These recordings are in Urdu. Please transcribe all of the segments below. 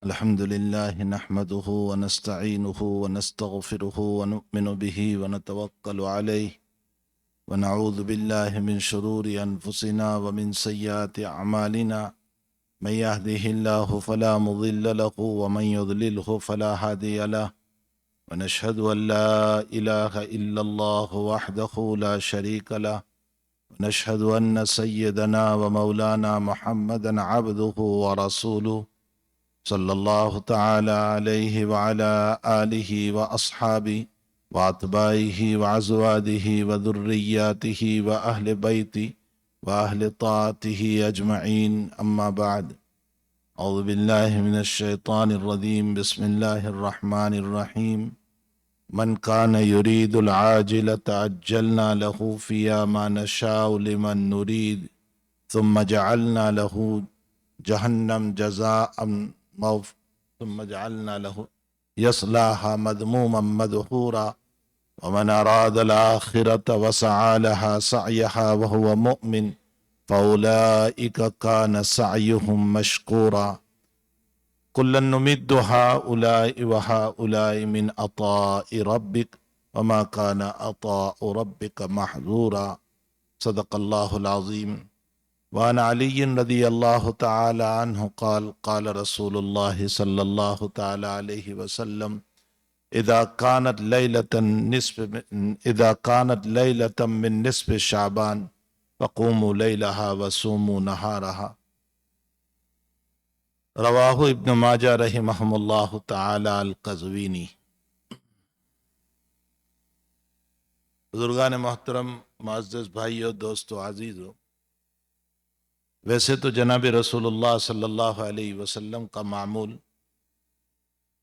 الحمد لله نحمده ونستعينه ونستغفره ونؤمن به ونتوكل عليه ونعوذ بالله من شرور أنفسنا ومن سيئات أعمالنا من يهده الله فلا مضل له ومن يضلله فلا هادي له ونشهد أن لا إله إلا الله وحده لا شريك له ونشهد أن سيدنا ومولانا محمدا عبده ورسوله صلی اللہ تعالی علیہ وعلی آلہ واصحابہ واتباعہ وازواجہ وذریاتہ واہل بیتہ واہل طاعتہ اجمعین اما بعد اعوذ باللہ من الشیطان الرجیم بسم اللہ الرحمن الرحیم من کان یرید العاجلۃ عجلنا له فیہا ما نشاء لمن نرید ثم جعلنا له جہنم جزاء ثم جعلنا له يصلاها مذموما مدحورا ومن أراد الآخرة وسعى لها سعيها وهو مؤمن فأولئك كان سعيهم مشكورا كلا نمد هؤلاء وهؤلاء من عطاء ربك وما كان عطاء ربك محظورا صدق الله العظيم وعن علي رضي الله تعالى عنه قال قال رسول الله صلى الله تعالى عليه وسلم إذا كانت ليلة من نصف شعبان فقوموا ليلها وصوموا نهارها رواہ ابن ماجہ رحمہم اللہ تعالی القزوینی۔ بزرگان محترم، معزز بھائیو، دوستو، عزیزو، ویسے تو جناب رسول اللہ صلی اللہ علیہ وسلم کا معمول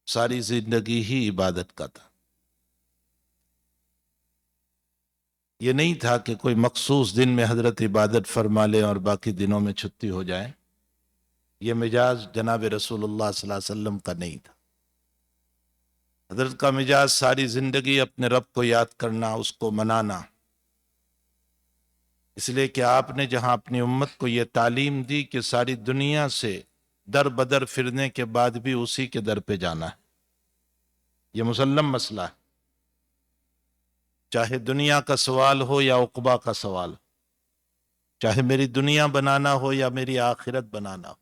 ساری زندگی ہی عبادت کا تھا۔ یہ نہیں تھا کہ کوئی مخصوص دن میں حضرت عبادت فرما لیں اور باقی دنوں میں چھٹی ہو جائے۔ یہ مزاج جناب رسول اللہ صلی اللہ علیہ وسلم کا نہیں تھا۔ حضرت کا مزاج ساری زندگی اپنے رب کو یاد کرنا، اس کو منانا، اس لیے کہ آپ نے جہاں اپنی امت کو یہ تعلیم دی کہ ساری دنیا سے در بدر پھرنے کے بعد بھی اسی کے در پہ جانا ہے، یہ مسلم مسئلہ ہے، چاہے دنیا کا سوال ہو یا عقبہ کا سوال، چاہے میری دنیا بنانا ہو یا میری آخرت بنانا ہو۔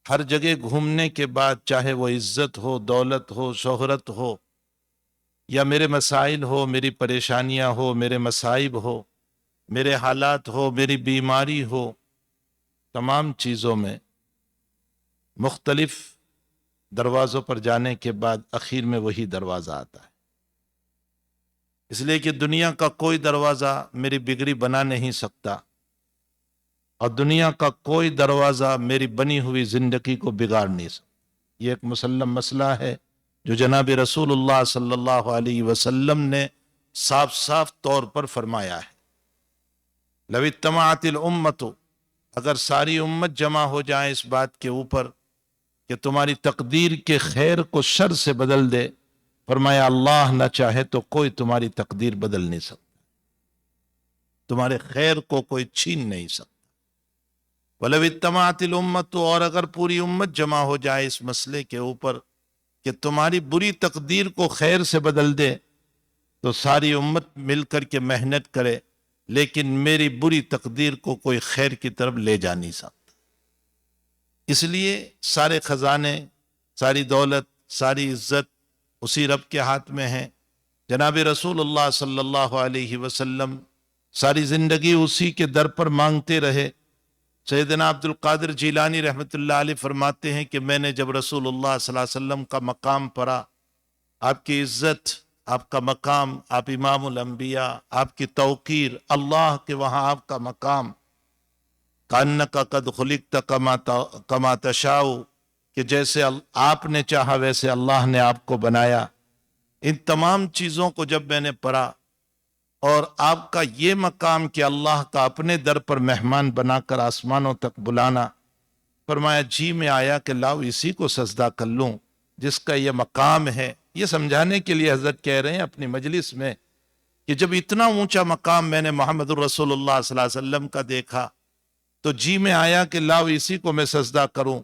ہر جگہ گھومنے کے بعد، چاہے وہ عزت ہو، دولت ہو، شہرت ہو، یا میرے مسائل ہو، میری پریشانیاں ہو، میرے مصائب ہو، میرے حالات ہو، میری بیماری ہو، تمام چیزوں میں مختلف دروازوں پر جانے کے بعد آخر میں وہی دروازہ آتا ہے۔ اس لیے کہ دنیا کا کوئی دروازہ میری بگڑی بنا نہیں سکتا، اور دنیا کا کوئی دروازہ میری بنی ہوئی زندگی کو بگاڑ نہیں سکتا۔ یہ ایک مسلم مسئلہ ہے جو جناب رسول اللہ صلی اللہ علیہ وسلم نے صاف صاف طور پر فرمایا ہے۔ لو اجتمعت الامت، اگر ساری امت جمع ہو جائے اس بات کے اوپر کہ تمہاری تقدیر کے خیر کو شر سے بدل دے، فرمایا اللہ نہ چاہے تو کوئی تمہاری تقدیر بدل نہیں سکتا، تمہارے خیر کو کوئی چھین نہیں سکتا۔ ولو اجتمعت الامت، اور اگر پوری امت جمع ہو جائے اس مسئلے کے اوپر کہ تمہاری بری تقدیر کو خیر سے بدل دے، تو ساری امت مل کر کے محنت کرے، لیکن میری بری تقدیر کو کوئی خیر کی طرف لے جا نہیں سکتا۔ اس لیے سارے خزانے، ساری دولت، ساری عزت اسی رب کے ہاتھ میں ہیں۔ جناب رسول اللہ صلی اللہ علیہ وسلم ساری زندگی اسی کے در پر مانگتے رہے۔ سیدنا عبد القادر جیلانی رحمۃ اللہ علیہ فرماتے ہیں کہ میں نے جب رسول اللہ صلی اللہ علیہ وسلم کا مقام پڑھا، آپ کی عزت، آپ کا مقام، آپ امام الانبیاء، آپ کی توقیر، اللہ کے وہاں آپ کا مقام، کأنک قد خلقت کما تشاء، کہ جیسے آپ نے چاہا ویسے اللہ نے آپ کو بنایا۔ ان تمام چیزوں کو جب میں نے پڑھا، اور آپ کا یہ مقام کہ اللہ کا اپنے در پر مہمان بنا کر آسمانوں تک بلانا، فرمایا جی میں آیا کہ لاؤ اسی کو سجدہ کر لوں جس کا یہ مقام ہے۔ یہ سمجھانے کے لیے حضرت کہہ رہے ہیں اپنی مجلس میں کہ جب اتنا اونچا مقام میں نے محمد الرسول اللہ صلی اللہ علیہ وسلم کا دیکھا تو جی میں آیا کہ لاؤ اسی کو میں سجدہ کروں۔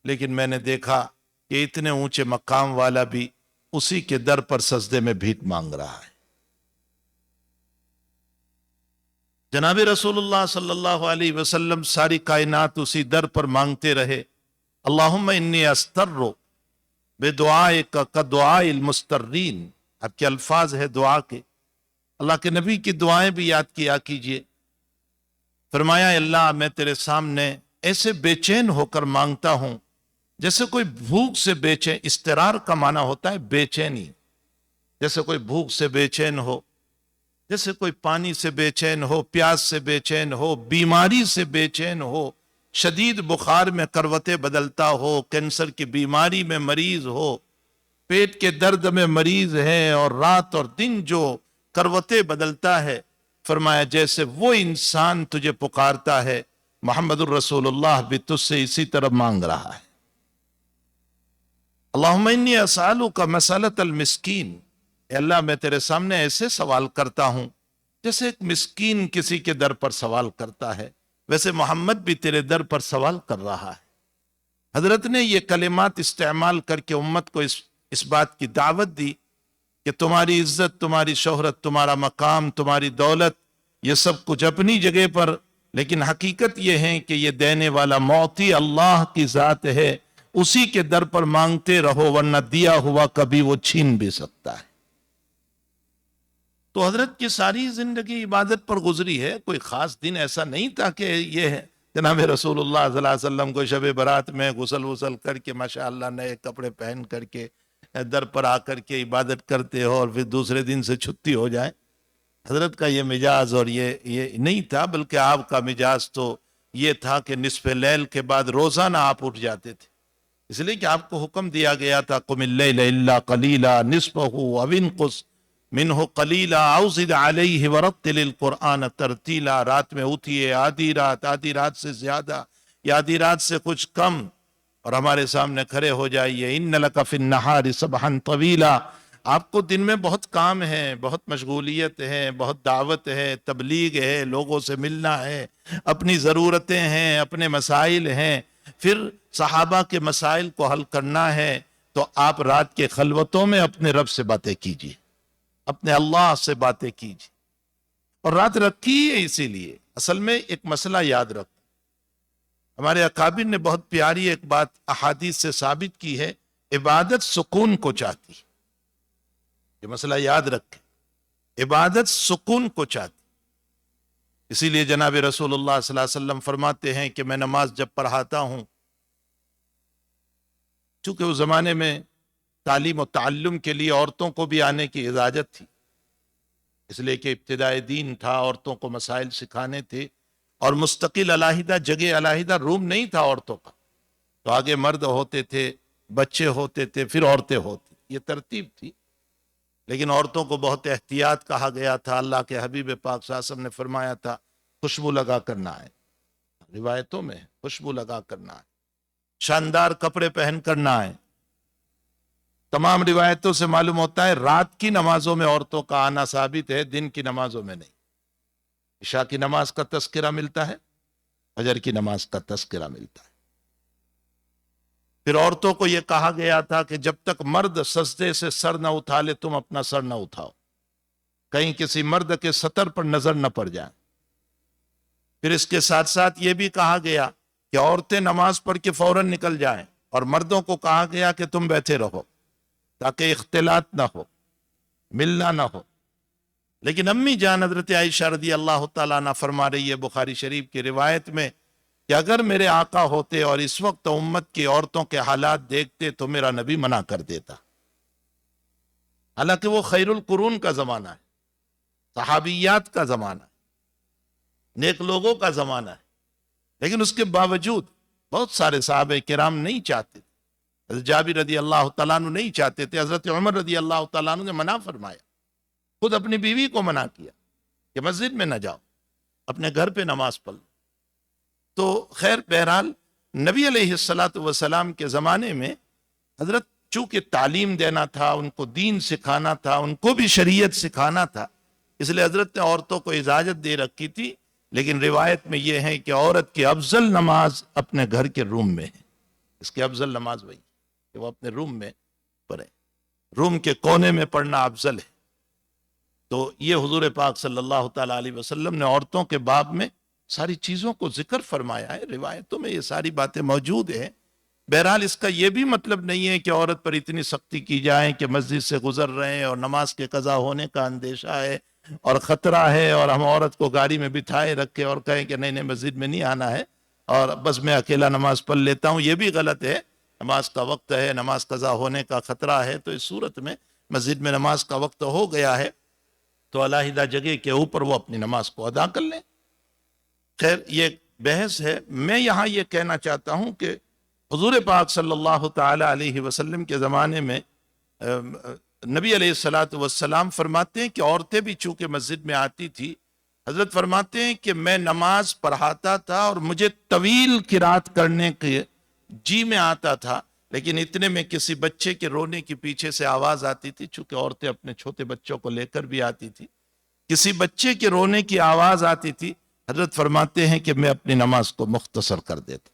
لیکن میں نے دیکھا کہ اتنے اونچے مقام والا بھی اسی کے در پر سجدے میں بھیک مانگ رہا ہے۔ جناب رسول اللہ صلی اللہ علیہ وسلم ساری کائنات اسی در پر مانگتے رہے، اللہم انی استر بدعائک کدعاء المسترین۔ اب کے الفاظ ہے دعا کے، اللہ کے نبی کی دعائیں بھی یاد کیا کیجئے۔ فرمایا اللہ میں تیرے سامنے ایسے بے چین ہو کر مانگتا ہوں جیسے کوئی بھوک سے بے چین، استرار کا معنی ہوتا ہے بے چینی، جیسے کوئی بھوک سے بے چین ہو، جیسے کوئی پانی سے بے چین ہو، پیاس سے بے چین ہو، بیماری سے بے چین ہو، شدید بخار میں کروٹیں بدلتا ہو، کینسر کی بیماری میں مریض ہو، پیٹ کے درد میں مریض ہے اور رات اور دن جو کروٹیں بدلتا ہے، فرمایا جیسے وہ انسان تجھے پکارتا ہے، محمد الرسول اللہ بھی تجھ سے اسی طرح مانگ رہا ہے۔ اللہم انی اسألک مسألۃ المسکین، اے اللہ میں تیرے سامنے ایسے سوال کرتا ہوں جیسے ایک مسکین کسی کے در پر سوال کرتا ہے، ویسے محمد بھی تیرے در پر سوال کر رہا ہے۔ حضرت نے یہ کلمات استعمال کر کے امت کو اس بات کی دعوت دی کہ تمہاری عزت، تمہاری شہرت، تمہارا مقام، تمہاری دولت، یہ سب کچھ اپنی جگہ پر، لیکن حقیقت یہ ہے کہ یہ دینے والا معطی اللہ کی ذات ہے، اسی کے در پر مانگتے رہو ورنہ دیا ہوا کبھی وہ چھین بھی سکتا ہے۔ تو حضرت کی ساری زندگی عبادت پر گزری ہے، کوئی خاص دن ایسا نہیں تھا کہ یہ ہے جناب رسول اللہ صلی اللہ علیہ وسلم کو شب برات میں غسل کر کے ماشاءاللہ نئے کپڑے پہن کر کے در پر آ کر کے عبادت کرتے ہو اور پھر دوسرے دن سے چھٹی ہو جائے۔ حضرت کا یہ مزاج اور یہ نہیں تھا، بلکہ آپ کا مزاج تو یہ تھا کہ نصف لیل کے بعد روزانہ آپ اٹھ جاتے تھے، اس لیے کہ آپ کو حکم دیا گیا تھا قم اللیل الا قلیلا نصفہ او انقص منہ قلیلا او زد علیہ ورتل القرآن ترتیلا۔ رات میں اٹھیے آدھی رات سے زیادہ یا آدھی رات سے کچھ کم، اور ہمارے سامنے کھڑے ہو جائیے۔ ان لک فی النہار سبحا طویلا، آپ کو دن میں بہت کام ہے، بہت مشغولیت ہے، بہت دعوت ہے، تبلیغ ہے، لوگوں سے ملنا ہے، اپنی ضرورتیں ہیں، اپنے مسائل ہیں، پھر صحابہ کے مسائل کو حل کرنا ہے، تو آپ رات کے خلوتوں میں اپنے رب سے باتیں کیجیے، اپنے اللہ سے باتیں کیجیے، اور رات رکھی ہے اسی لیے۔ اصل میں ایک مسئلہ یاد رکھو، ہمارے اکابر نے بہت پیاری ایک بات احادیث سے ثابت کی ہے، عبادت سکون کو چاہتی، یہ مسئلہ یاد رکھیں، عبادت سکون کو چاہتی۔ اسی لیے جناب رسول اللہ صلی اللہ علیہ وسلم فرماتے ہیں کہ میں نماز جب پڑھاتا ہوں، چونکہ اس زمانے میں تعلیم و تعلم کے لیے عورتوں کو بھی آنے کی اجازت تھی، اس لیے کہ ابتدائے دین تھا، عورتوں کو مسائل سکھانے تھے، اور مستقل علیحدہ جگہ، علیحدہ روم نہیں تھا عورتوں کا، تو آگے مرد ہوتے تھے، بچے ہوتے تھے، پھر عورتیں ہوتی، یہ ترتیب تھی۔ لیکن عورتوں کو بہت احتیاط کہا گیا تھا، اللہ کے حبیب پاک صلی اللہ علیہ وسلم نے فرمایا تھا خوشبو لگا کرنا ہے، روایتوں میں خوشبو لگا کرنا ہے، شاندار کپڑے پہن کرنا ہے۔ تمام روایتوں سے معلوم ہوتا ہے رات کی نمازوں میں عورتوں کا آنا ثابت ہے، دن کی نمازوں میں نہیں۔ عشاء کی نماز کا تذکرہ ملتا ہے، فجر کی نماز کا تذکرہ ملتا ہے۔ پھر عورتوں کو یہ کہا گیا تھا کہ جب تک مرد سجدے سے سر نہ اٹھا لے تم اپنا سر نہ اٹھاؤ، کہیں کسی مرد کے سطر پر نظر نہ پڑ جائے۔ پھر اس کے ساتھ ساتھ یہ بھی کہا گیا کہ عورتیں نماز پڑھ کے فوراً نکل جائیں، اور مردوں کو کہا گیا کہ تم بیٹھے رہو تاکہ اختلاط نہ ہو، ملنا نہ ہو۔ لیکن امی جان حضرت عائشہ رضی اللہ تعالیٰ عنہ فرما رہی ہے بخاری شریف کی روایت میں کہ اگر میرے آقا ہوتے اور اس وقت امت کی عورتوں کے حالات دیکھتے تو میرا نبی منع کر دیتا۔ حالانکہ وہ خیر القرون کا زمانہ ہے، صحابیات کا زمانہ ہے، نیک لوگوں کا زمانہ ہے، لیکن اس کے باوجود بہت سارے صحابہ کرام نہیں چاہتے تھے۔ حضرت جابر رضی اللہ تعالیٰ عنہ نہیں چاہتے تھے، حضرت عمر رضی اللہ تعالیٰ عنہ نے منع فرمایا، خود اپنی بیوی کو منع کیا کہ مسجد میں نہ جاؤ، اپنے گھر پہ نماز پڑھ۔ تو خیر بہرحال نبی علیہ السلام کے زمانے میں حضرت چونکہ تعلیم دینا تھا، ان کو دین سکھانا تھا، ان کو بھی شریعت سکھانا تھا، اس لیے حضرت نے عورتوں کو اجازت دے رکھی تھی۔ لیکن روایت میں یہ ہے کہ عورت کی افضل نماز اپنے گھر کے روم میں ہے، اس کی افضل نماز وہی کہ وہ اپنے روم میں پڑھے، روم کے کونے میں پڑھنا افضل ہے۔ تو یہ حضور پاک صلی اللہ تعالیٰ علیہ وسلم نے عورتوں کے باب میں ساری چیزوں کو ذکر فرمایا ہے، روایتوں میں یہ ساری باتیں موجود ہیں۔ بہرحال اس کا یہ بھی مطلب نہیں ہے کہ عورت پر اتنی سختی کی جائے کہ مسجد سے گزر رہے ہیں اور نماز کے قضا ہونے کا اندیشہ ہے اور خطرہ ہے، اور ہم عورت کو گاڑی میں بٹھائے رکھے اور کہیں کہ نہیں نہیں مسجد میں نہیں آنا ہے اور بس میں اکیلا نماز پڑھ لیتا ہوں۔ یہ بھی غلط ہے۔ نماز کا وقت ہے، نماز قضا ہونے کا خطرہ ہے، تو اس صورت میں مسجد میں نماز کا وقت ہو گیا ہے تو علیحدہ جگہ کے اوپر وہ اپنی نماز کو ادا کر لیں۔ خیر یہ بحث ہے۔ میں یہاں یہ کہنا چاہتا ہوں کہ حضور پاک صلی اللہ تعالی علیہ وسلم کے زمانے میں نبی علیہ الصلاۃ والسلام فرماتے ہیں کہ عورتیں بھی چونکہ مسجد میں آتی تھی، حضرت فرماتے ہیں کہ میں نماز پڑھاتا تھا اور مجھے طویل قرات کرنے کے جی میں آتا تھا، لیکن اتنے میں کسی بچے کے رونے کی پیچھے سے آواز آتی تھی، چونکہ عورتیں اپنے چھوٹے بچوں کو لے کر بھی آتی تھی، کسی بچے کے رونے کی آواز آتی تھی، حضرت فرماتے ہیں کہ میں اپنی نماز کو مختصر کر دیتا۔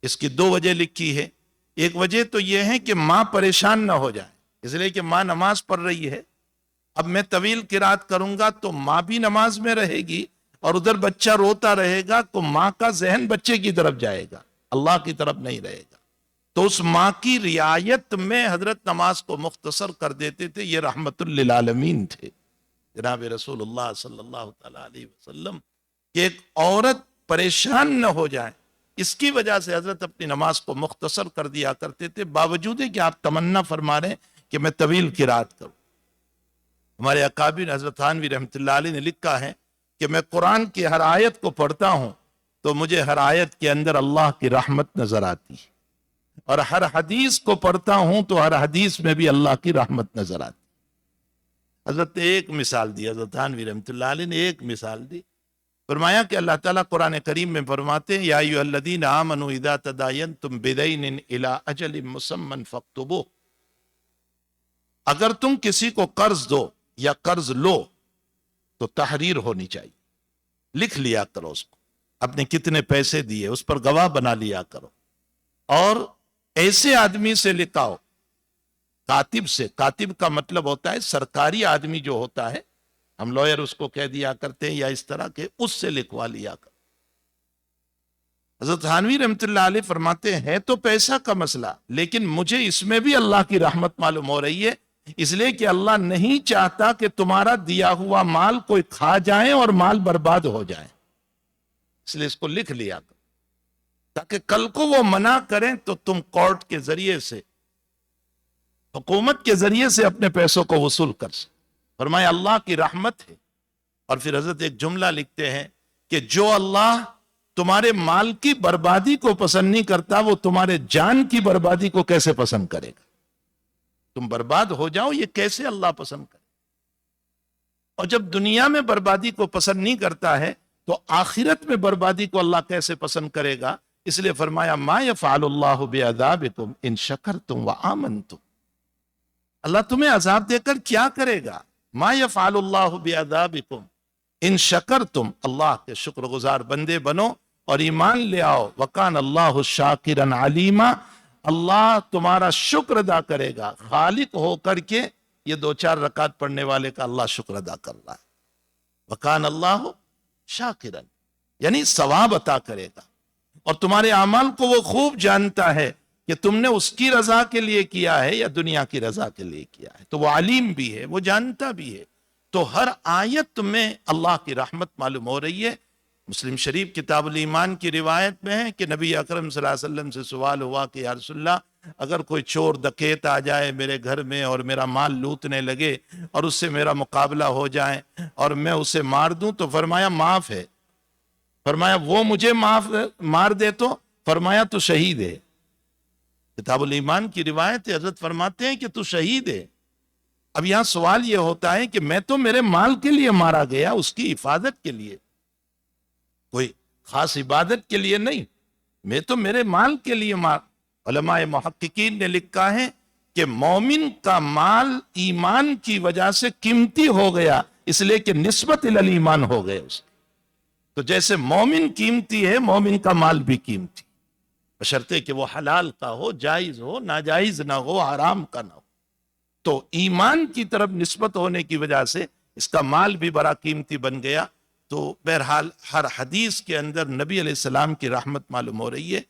اس کی دو وجہ لکھی ہے۔ ایک وجہ تو یہ ہے کہ ماں پریشان نہ ہو جائے، اس لیے کہ ماں نماز پڑھ رہی ہے، اب میں طویل قرات کروں گا تو ماں بھی نماز میں رہے گی اور ادھر بچہ روتا رہے گا تو ماں کا ذہن بچے کی طرف جائے گا، اللہ کی طرف نہیں رہے گا۔ تو اس ماں کی رعایت میں حضرت نماز کو مختصر کر دیتے تھے۔ یہ رحمت للعالمین تھے جناب رسول اللہ صلی اللہ تعالی علیہ وسلم، کہ ایک عورت پریشان نہ ہو جائے، اس کی وجہ سے حضرت اپنی نماز کو مختصر کر دیا کرتے تھے، باوجود کہ آپ تمنا فرما رہے ہیں کہ میں طویل قرات کروں۔ ہمارے اکابر حضرت تھانوی رحمۃ اللہ علیہ نے لکھا ہے کہ میں قرآن کی ہر آیت کو پڑھتا ہوں تو مجھے ہر آیت کے اندر اللہ کی رحمت نظر آتی ہے، اور ہر حدیث کو پڑھتا ہوں تو ہر حدیث میں بھی اللہ کی رحمت نظر آتی ہے۔ حضرت نے ایک مثال دی، حضرت تھانوی رحمۃ اللہ علیہ نے ایک مثال دی، فرمایا کہ اللہ تعالیٰ قرآن کریم میں فرماتے ہیں یا ایھا الذین آمنوا اذا تداینتم بدین الی اجل مسمی فاکتبوہ، اگر تم کسی کو قرض دو یا قرض لو تو تحریر ہونی چاہیے، لکھ لیا کرو اس کو، اپنے کتنے پیسے دیے اس پر گواہ بنا لیا کرو، اور ایسے آدمی سے لکھاؤ، کاتب سے، کاتب کا مطلب ہوتا ہے سرکاری آدمی جو ہوتا ہے، ہم لوئر اس کو کہہ دیا کرتے ہیں یا اس طرح کے، اس سے لکھوا لیا کرو۔ حضرت تھانوی رحمۃ اللہ علیہ فرماتے ہیں تو پیسہ کا مسئلہ، لیکن مجھے اس میں بھی اللہ کی رحمت معلوم ہو رہی ہے، اس لیے کہ اللہ نہیں چاہتا کہ تمہارا دیا ہوا مال کوئی کھا جائے اور مال برباد ہو جائے، اس لیے اس کو لکھ لیا کرو تاکہ کل کو وہ منع کریں تو تم کورٹ کے ذریعے سے، حکومت کے ذریعے سے اپنے پیسوں کو وصول کر سکو۔ فرمایا اللہ کی رحمت ہے۔ اور پھر حضرت ایک جملہ لکھتے ہیں کہ جو اللہ تمہارے مال کی بربادی کو پسند نہیں کرتا وہ تمہارے جان کی بربادی کو کیسے پسند کرے گا؟ تم برباد ہو جاؤ، یہ کیسے اللہ پسند کرے؟ اور جب دنیا میں بربادی کو پسند نہیں کرتا ہے تو آخرت میں بربادی کو اللہ کیسے پسند کرے گا؟ اس لیے فرمایا ما یفعل اللہ بعذابکم ان شکرتم وآمنتم، اللہ تمہیں عذاب دے کر کیا کرے گا؟ ما یفعل اللہ بعذابکم ان شکرتم، اللہ کے شکر گزار بندے بنو اور ایمان لے آؤ، وکان اللہ شاکرا علیما، اللہ تمہارا شکر ادا کرے گا۔ خالق ہو کر کے یہ 2-4 رکعت پڑھنے والے کا اللہ شکر ادا کر رہا ہے، وکان اللہ شاکرا، یعنی ثواب عطا کرے گا، اور تمہارے اعمال کو وہ خوب جانتا ہے کہ تم نے اس کی رضا کے لیے کیا ہے یا دنیا کی رضا کے لیے کیا ہے، تو وہ علیم بھی ہے، وہ جانتا بھی ہے۔ تو ہر آیت میں اللہ کی رحمت معلوم ہو رہی ہے۔ مسلم شریف کتاب الایمان کی روایت میں ہے کہ نبی اکرم صلی اللہ علیہ وسلم سے سوال ہوا کہ یا رسول اللہ اگر کوئی چور ڈکیت آ جائے میرے گھر میں اور میرا مال لوٹنے لگے اور اس سے میرا مقابلہ ہو جائے اور میں اسے مار دوں تو فرمایا معاف ہے، فرمایا وہ مجھے مار دے تو فرمایا تو شہید ہے۔ کتاب الایمان کی روایت حضرت فرماتے ہیں کہ تو شہید ہے۔ اب یہاں سوال یہ ہوتا ہے کہ میں تو میرے مال کے لیے مارا گیا، اس کی حفاظت کے لیے، کوئی خاص عبادت کے لیے نہیں، میں تو میرے مال کے لیے علماء محققین نے لکھا ہے کہ مومن کا مال ایمان کی وجہ سے قیمتی ہو گیا، اس لیے کہ نسبت الی ایمان ہو گئے اس، تو جیسے مومن قیمتی ہے مومن کا مال بھی قیمتی۔ بشرطے کہ وہ حلال کا ہو، جائز ہو، ناجائز نہ ہو، حرام کا نہ ہو۔ تو ایمان کی طرف نسبت ہونے کی وجہ سے اس کا مال بھی بڑا قیمتی بن گیا۔ تو بہرحال ہر حدیث کے اندر نبی علیہ السلام کی رحمت معلوم ہو رہی ہے،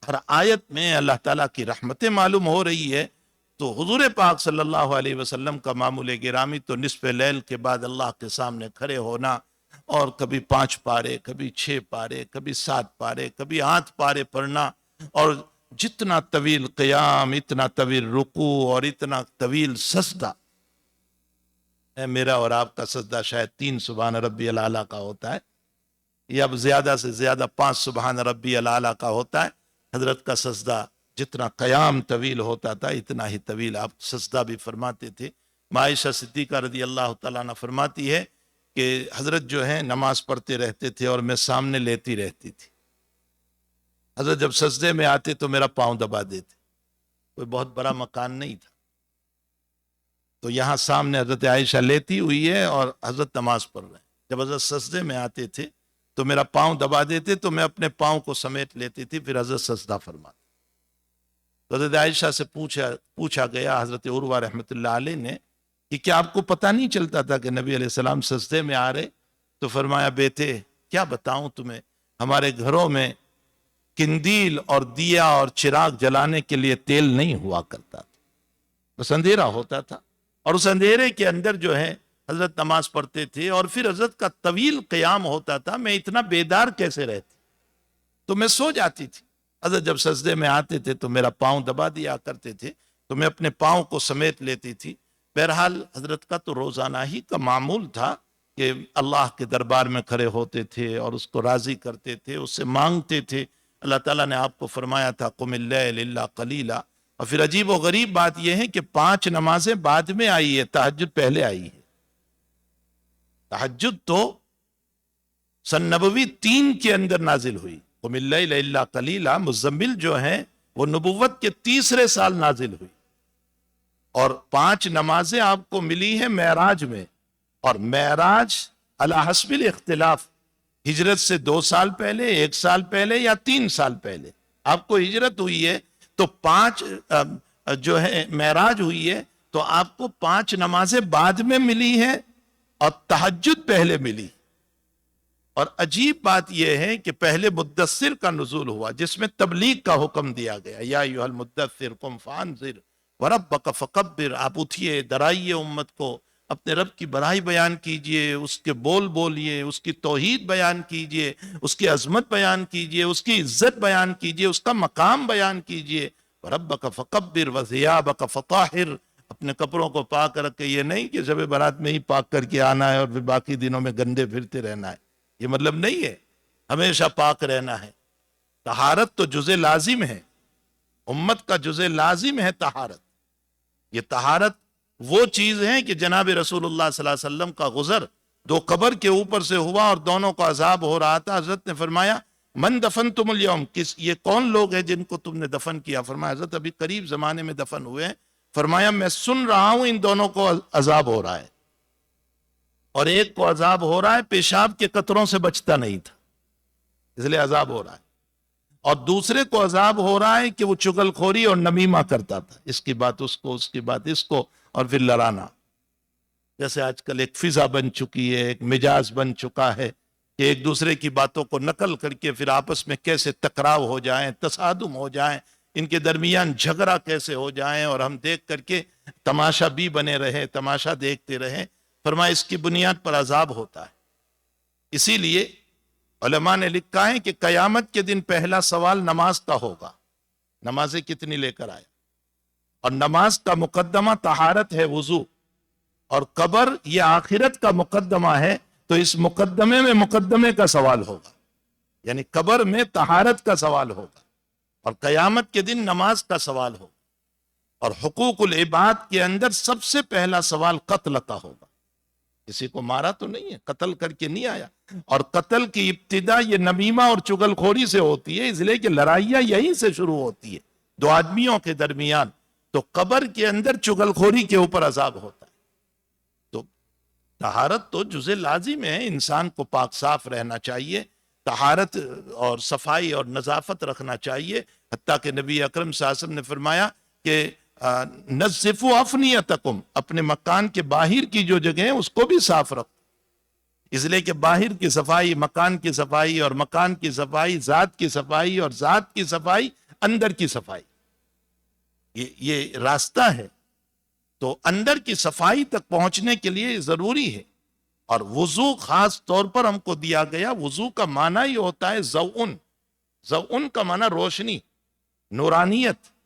ہر آیت میں اللہ تعالیٰ کی رحمتیں معلوم ہو رہی ہے۔ تو حضور پاک صلی اللہ علیہ وسلم کا معمول گرامی تو نصف لیل کے بعد اللہ کے سامنے کھڑے ہونا، اور کبھی 5 پارے، کبھی 6 پارے، کبھی 7 پارے، کبھی 8 پارے پڑھنا، اور جتنا طویل قیام، اتنا طویل رکوع اور اتنا طویل سجدہ۔ میرا اور آپ کا سجدہ شاید 3 سبحان ربی العلیٰ کا ہوتا ہے، یا زیادہ سے زیادہ 5 سبحان ربی العلیٰ کا ہوتا ہے۔ حضرت کا سجدہ جتنا قیام طویل ہوتا تھا اتنا ہی طویل آپ سجدہ بھی فرماتے تھے۔ عائشہ صدیقہ رضی اللہ تعالیٰ عنہ فرماتی ہے کہ حضرت جو ہے نماز پڑھتے رہتے تھے اور میں سامنے لیتی رہتی تھی۔ حضرت جب سجدے میں آتے تو میرا پاؤں دبا دیتے، کوئی بہت بڑا مکان نہیں تھا، تو یہاں سامنے حضرت عائشہ لیتی ہوئی ہے اور حضرت نماز پڑھ رہے ہیں۔ جب حضرت سجدے میں آتے تھے تو میرا پاؤں دبا دیتے، تو میں اپنے پاؤں کو سمیٹ لیتی تھی، پھر حضرت سجدہ فرماتے۔ تو حضرت عائشہ سے پوچھا گیا حضرت عروہ رحمۃ اللہ علیہ نے کہ کیا آپ کو پتہ نہیں چلتا تھا کہ نبی علیہ السلام سجدے میں آ رہے؟ تو فرمایا بیٹے کیا بتاؤں تمہیں، ہمارے گھروں میں قندیل اور دیا اور چراغ جلانے کے لیے تیل نہیں ہوا کرتا تھا، بس اندھیرا ہوتا تھا، اور اس اندھیرے کے اندر جو ہے حضرت نماز پڑھتے تھے، اور پھر حضرت کا طویل قیام ہوتا تھا، میں اتنا بیدار کیسے رہتی، تو میں سو جاتی تھی۔ حضرت جب سجدے میں آتے تھے تو میرا پاؤں دبا دیا کرتے تھے، تو میں اپنے پاؤں کو سمیٹ لیتی تھی۔ بہرحال حضرت کا تو روزانہ ہی کا معمول تھا کہ اللہ کے دربار میں کھڑے ہوتے تھے اور اس کو راضی کرتے تھے، اس سے مانگتے تھے۔ اللہ تعالیٰ نے آپ کو فرمایا تھا قم اللیل الا قلیلا، اور پھر عجیب و غریب بات یہ ہے کہ 5 نمازیں بعد میں آئی ہے، تہجد پہلے آئی ہے۔ تہجد تو سن نبوی 3 کے اندر نازل ہوئی، قم اللیل الا قلیلا مزمل جو ہیں وہ نبوت کے 3رے سال نازل ہوئی، اور 5 نمازیں آپ کو ملی ہیں معراج میں، اور معراج علی حسب الاختلاف، ہجرت سے 2 سال پہلے، 1 سال پہلے، یا 3 سال پہلے آپ کو ہجرت ہوئی ہے، تو 5 جو ہے معراج ہوئی ہے، تو آپ کو 5 نمازیں بعد میں ملی ہیں اور تہجد پہلے ملی۔ اور عجیب بات یہ ہے کہ پہلے مدثر کا نزول ہوا جس میں تبلیغ کا حکم دیا گیا، یا ایھا المدثر قم فانذر وربک فکبر، آپ اٹھیے، ڈرائیے امت کو، اپنے رب کی بڑائی بیان کیجئے، اس کے بول بولیے، اس کی توحید بیان کیجئے، اس کی عظمت بیان کیجئے، اس کی عزت بیان کیجئے، اس کا مقام بیان کیجئے۔ وربک فکبر وثیابک فطہر، اپنے کپڑوں کو پاک رکھ کے، یہ نہیں کہ شب برات میں ہی پاک کر کے آنا ہے اور پھر باقی دنوں میں گندے پھرتے رہنا ہے، یہ مطلب نہیں ہے، ہمیشہ پاک رہنا ہے۔ طہارت تو جزء لازم ہے، امت کا جزء لازم ہے طہارت۔ یہ طہارت وہ چیز ہے کہ جناب رسول اللہ صلی اللہ علیہ وسلم کا غزر 2 قبر کے اوپر سے ہوا اور دونوں کو عذاب ہو رہا تھا۔ حضرت نے فرمایا من دفنتم اليوم، یہ کون لوگ ہیں جن کو تم نے دفن کیا؟ فرمایا حضرت ابھی قریب زمانے میں دفن ہوئے ہیں۔ فرمایا میں سن رہا ہوں ان دونوں کو عذاب ہو رہا ہے، اور ایک کو عذاب ہو رہا ہے پیشاب کے قطروں سے بچتا نہیں تھا اس لیے عذاب ہو رہا ہے، اور دوسرے کو عذاب ہو رہا ہے کہ وہ چغل خوری اور نمیمہ کرتا تھا، اس کی بات اس کو، اس کی بات اس کو، اور پھر لڑانا۔ جیسے آج کل ایک فضا بن چکی ہے، ایک مجاز بن چکا ہے کہ ایک دوسرے کی باتوں کو نقل کر کے پھر آپس میں کیسے ٹکراؤ ہو جائیں، تصادم ہو جائیں، ان کے درمیان جھگڑا کیسے ہو جائیں، اور ہم دیکھ کر کے تماشا بھی بنے رہے، تماشا دیکھتے رہیں۔ فرمایا اس کی بنیاد پر عذاب ہوتا ہے۔ اسی لیے علماء نے لکھا ہے کہ قیامت کے دن پہلا سوال نماز کا ہوگا، نمازیں کتنی لے کر آئے، اور نماز کا مقدمہ طہارت ہے، وضو، اور قبر یہ آخرت کا مقدمہ ہے، تو اس مقدمے میں مقدمے کا سوال ہوگا، یعنی قبر میں طہارت کا سوال ہوگا، اور قیامت کے دن نماز کا سوال ہوگا، اور حقوق العباد کے اندر سب سے پہلا سوال قتل کا ہوگا۔ کسی کو مارا تو نہیں ہے، قتل کر کے نہیں آیا، اور قتل کی ابتدا یہ نمیمہ اور چغل خوری سے ہوتی ہے، اس لیے کہ لڑائیاں یہیں سے شروع ہوتی ہے 2 آدمیوں کے درمیان، تو قبر کے اندر چغل خوری کے اوپر عذاب ہوتا ہے۔ تو طہارت تو جزء لازم ہے، انسان کو پاک صاف رہنا چاہیے۔ طہارت اور صفائی اور نظافت رکھنا چاہیے. حتیٰ کہ نبی اکرم صلی اللہ علیہ وسلم نے فرمایا کہ نظفوا افنیتکم، اپنے مکان کے باہر کی جو جگہ ہیں اس کو بھی صاف رکھو. اس لیے کہ باہر کی صفائی مکان کی صفائی، اور مکان کی صفائی ذات کی صفائی، اور ذات کی صفائی اندر کی صفائی، یہ راستہ ہے. تو اندر کی صفائی تک پہنچنے کے لیے ضروری ہے. اور وضو خاص طور پر ہم کو دیا گیا. وضو کا معنی یہ ہوتا ہے ضوءن. ضوءن کا معنی روشنی، نورانیت.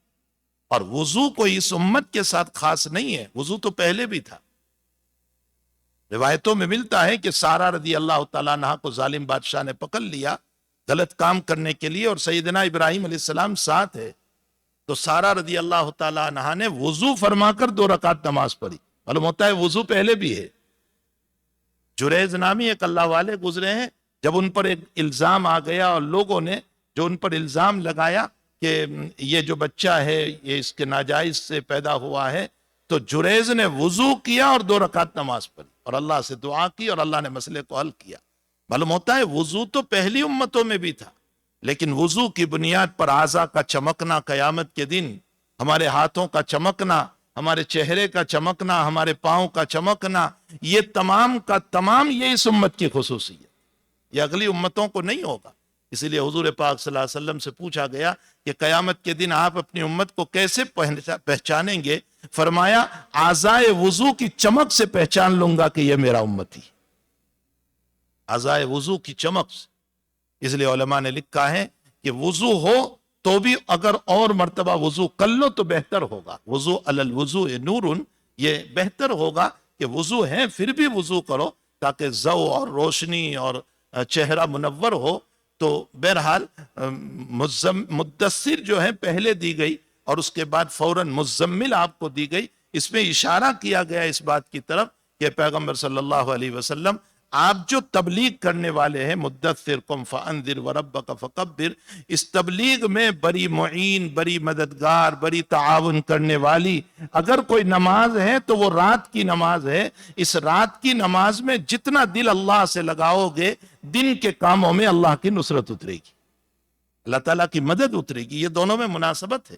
اور وضو کوئی اس امت کے ساتھ خاص نہیں ہے، وضو تو پہلے بھی تھا. روایتوں میں ملتا ہے کہ سارہ رضی اللہ تعالیٰ عنہ کو ظالم بادشاہ نے پکڑ لیا غلط کام کرنے کے لیے، اور سیدنا ابراہیم علیہ السلام ساتھ ہے. تو سارہ رضی اللہ تعالیٰ عنہ نے وضو فرما کر 2 رکعت نماز پڑھی. معلوم ہوتا ہے وضو پہلے بھی ہے. جریز نامی ایک اللہ والے گزرے ہیں، جب ان پر ایک الزام آ گیا اور لوگوں نے جو ان پر الزام لگایا کہ یہ جو بچہ ہے یہ اس کے ناجائز سے پیدا ہوا ہے، تو جریز نے وضو کیا اور 2 رکعت نماز پڑھی اور اللہ سے دعا کی اور اللہ نے مسئلے کو حل کیا. معلوم ہوتا ہے وضو تو پہلی امتوں میں بھی تھا، لیکن وضو کی بنیاد پر اعضاء کا چمکنا قیامت کے دن، ہمارے ہاتھوں کا چمکنا، ہمارے چہرے کا چمکنا، ہمارے پاؤں کا چمکنا، یہ تمام کا تمام یہ اس امت کی خصوصیت، یہ اگلی امتوں کو نہیں ہوگا. اسی لیے حضور پاک صلی اللہ علیہ وسلم سے پوچھا گیا کہ قیامت کے دن آپ اپنی امت کو کیسے پہچانیں گے؟ فرمایا اعضائے وضو کی چمک سے پہچان لوں گا کہ یہ میرا امتی. اعضائے وضو کی چمک سے. اس لیے علماء نے لکھا ہے کہ وضو ہو تو بھی اگر اور مرتبہ وضو کر لو تو بہتر ہوگا. وضو علی الوضوء نور، یہ بہتر ہوگا کہ وضو ہے پھر بھی وضو کرو تاکہ ضوء اور روشنی اور چہرہ منور ہو. تو بہرحال مدثر جو ہے پہلے دی گئی اور اس کے بعد فوراً مزمل آپ کو دی گئی. اس میں اشارہ کیا گیا اس بات کی طرف کہ پیغمبر صلی اللہ علیہ وسلم آپ جو تبلیغ کرنے والے ہیں، مدثر قم فانذر وربک فکبر، اس تبلیغ میں بڑی معین، بڑی مددگار، بڑی تعاون کرنے والی اگر کوئی نماز ہے تو وہ رات کی نماز ہے. اس رات کی نماز میں جتنا دل اللہ سے لگاؤ گے دن کے کاموں میں اللہ کی نصرت اترے گی، اللہ تعالیٰ کی مدد اترے گی. یہ دونوں میں مناسبت ہے.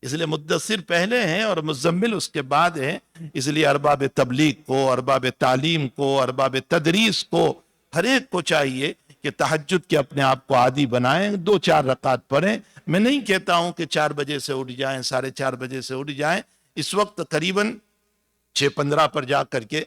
اس لیے مدثر پہلے ہیں اور مزمل اس کے بعد ہیں. اس لیے ارباب تبلیغ کو، ارباب تعلیم کو، ارباب تدریس کو، ہر ایک کو چاہیے کہ تہجد کے اپنے آپ کو عادی بنائیں، 2-4 رکعت پڑھیں. میں نہیں کہتا ہوں کہ 4 بجے سے اٹھ جائیں، 4:30 بجے سے اٹھ جائیں. اس وقت قریباً 6:15 پر جا کر کے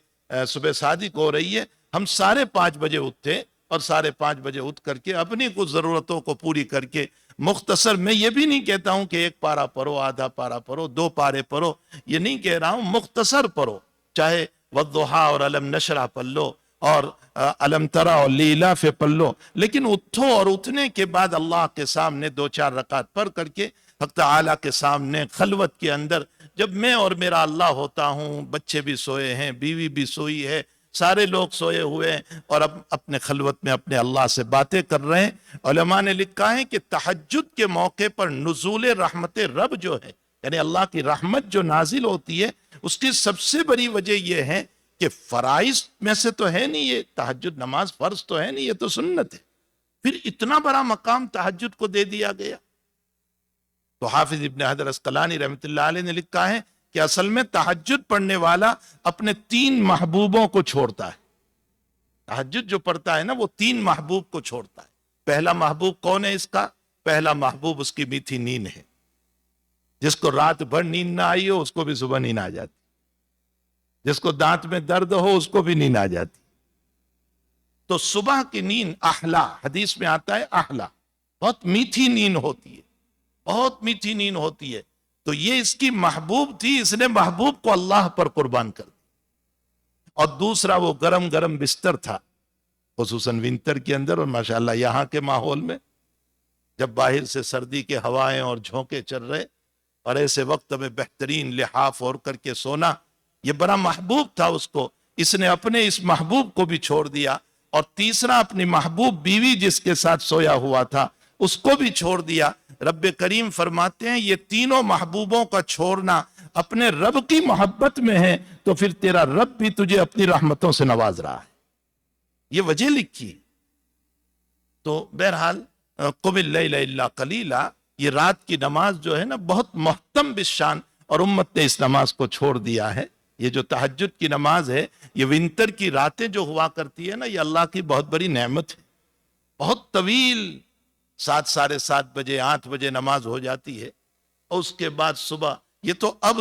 صبح صادق ہو رہی ہے. ہم 5:30 بجے اٹھتے اور 5:30 بجے اٹھ کر کے اپنی کچھ ضرورتوں کو پوری کر کے مختصر، میں یہ بھی نہیں کہتا ہوں کہ 1 پارہ پڑھو، آدھا پارہ پڑھو، 2 پارے پڑھو، یہ نہیں کہہ رہا ہوں، مختصر پڑھو. چاہے والضحیٰ اور علم نشرح پڑھ لو اور علم ترى اور لیلاف پڑھ لو، لیکن اٹھو اور اٹھنے کے بعد اللہ کے سامنے 2-4 رکعت پڑھ کر کے حق تعالیٰ کے سامنے خلوت کے اندر، جب میں اور میرا اللہ ہوتا ہوں، بچے بھی سوئے ہیں، بیوی بھی سوئی ہے، سارے لوگ سوئے ہوئے ہیں اور اب اپنے خلوت میں اپنے اللہ سے باتیں کر رہے ہیں. علماء نے لکھا ہے کہ تہجد کے موقع پر نزول رحمت رب جو ہے، یعنی اللہ کی رحمت جو نازل ہوتی ہے، اس کی سب سے بڑی وجہ یہ ہے کہ فرائض میں سے تو ہے نہیں، یہ تہجد نماز فرض تو ہے نہیں، یہ تو سنت ہے. پھر اتنا بڑا مقام تہجد کو دے دیا گیا. تو حافظ ابن حجر عسقلانی رحمۃ اللہ علیہ نے لکھا ہے کہ اصل میں تہجد پڑھنے والا اپنے 3 محبوبوں کو چھوڑتا ہے. تہجد جو پڑھتا ہے نا وہ 3 محبوب کو چھوڑتا ہے. پہلا محبوب کون ہے اس کا؟ پہلا محبوب اس کی میٹھی نیند ہے. جس کو رات بھر نیند نہ آئی ہو اس کو بھی صبح نیند آ جاتی، جس کو دانت میں درد ہو اس کو بھی نیند آ جاتی. تو صبح کی نیند احلا، حدیث میں آتا ہے احلا، بہت میٹھی نیند ہوتی ہے، بہت میٹھی نیند ہوتی ہے. تو یہ اس کی محبوب تھی، اس نے محبوب کو اللہ پر قربان کر دی. اور دوسرا وہ گرم گرم بستر تھا، خصوصاً ونٹر کے اندر، اور ماشاءاللہ یہاں کے ماحول میں جب باہر سے سردی کے ہوائیں اور جھونکے چل رہے اور ایسے وقت میں بہترین لحاف اوڑھ کر کے سونا، یہ بڑا محبوب تھا اس کو. اس نے اپنے اس محبوب کو بھی چھوڑ دیا. اور تیسرا اپنی محبوب بیوی جس کے ساتھ سویا ہوا تھا اس کو بھی چھوڑ دیا. رب کریم فرماتے ہیں یہ تینوں محبوبوں کا چھوڑنا اپنے رب کی محبت میں ہے، تو پھر تیرا رب بھی تجھے اپنی رحمتوں سے نواز رہا ہے. یہ وجہ لکھی. تو بہرحال قم اللیل الا قلیلا، یہ رات کی نماز جو ہے نا بہت محتم بالشان، اور امت نے اس نماز کو چھوڑ دیا ہے۔ یہ جو تہجد کی نماز ہے، یہ ونٹر کی راتیں جو ہوا کرتی ہے نا، یہ اللہ کی بہت بڑی نعمت ہے، بہت طویل، 7 ساڑھے 7 بجے 8 بجے نماز ہو جاتی ہے، اور اس کے بعد صبح، یہ تو اب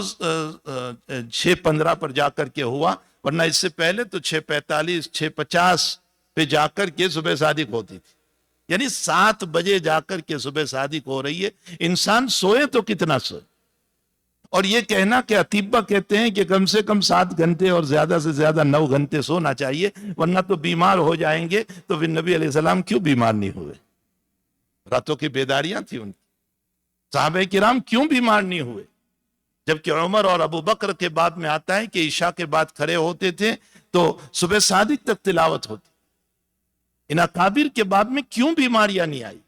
6:15 پر جا کر کے ہوا، ورنہ اس سے پہلے تو 6:45 6:50 پہ جا کر کے صبح صادق ہوتی تھی، یعنی 7 بجے جا کر کے صبح صادق ہو رہی ہے۔ انسان سوئے تو کتنا سوئے، اور یہ کہنا کہ اطباء کہتے ہیں کہ کم سے کم 7 گھنٹے اور زیادہ سے زیادہ 9 گھنٹے سونا چاہیے، ورنہ تو بیمار ہو جائیں گے۔ تو پھر نبی علیہ السلام کیوں بیمار نہیں ہوئے؟ راتوں کی بیداریاں تھیں ان کی۔ صحابہ کرام کیوں بیمار نہیں ہوئے؟ جبکہ عمر اور ابو بکر کے بعد میں آتا ہے کہ عشاء کے بعد کھڑے ہوتے تھے تو صبح صادق تک تلاوت ہوتی۔ ان اکابر کے بعد میں کیوں بیماریاں نہیں آئی؟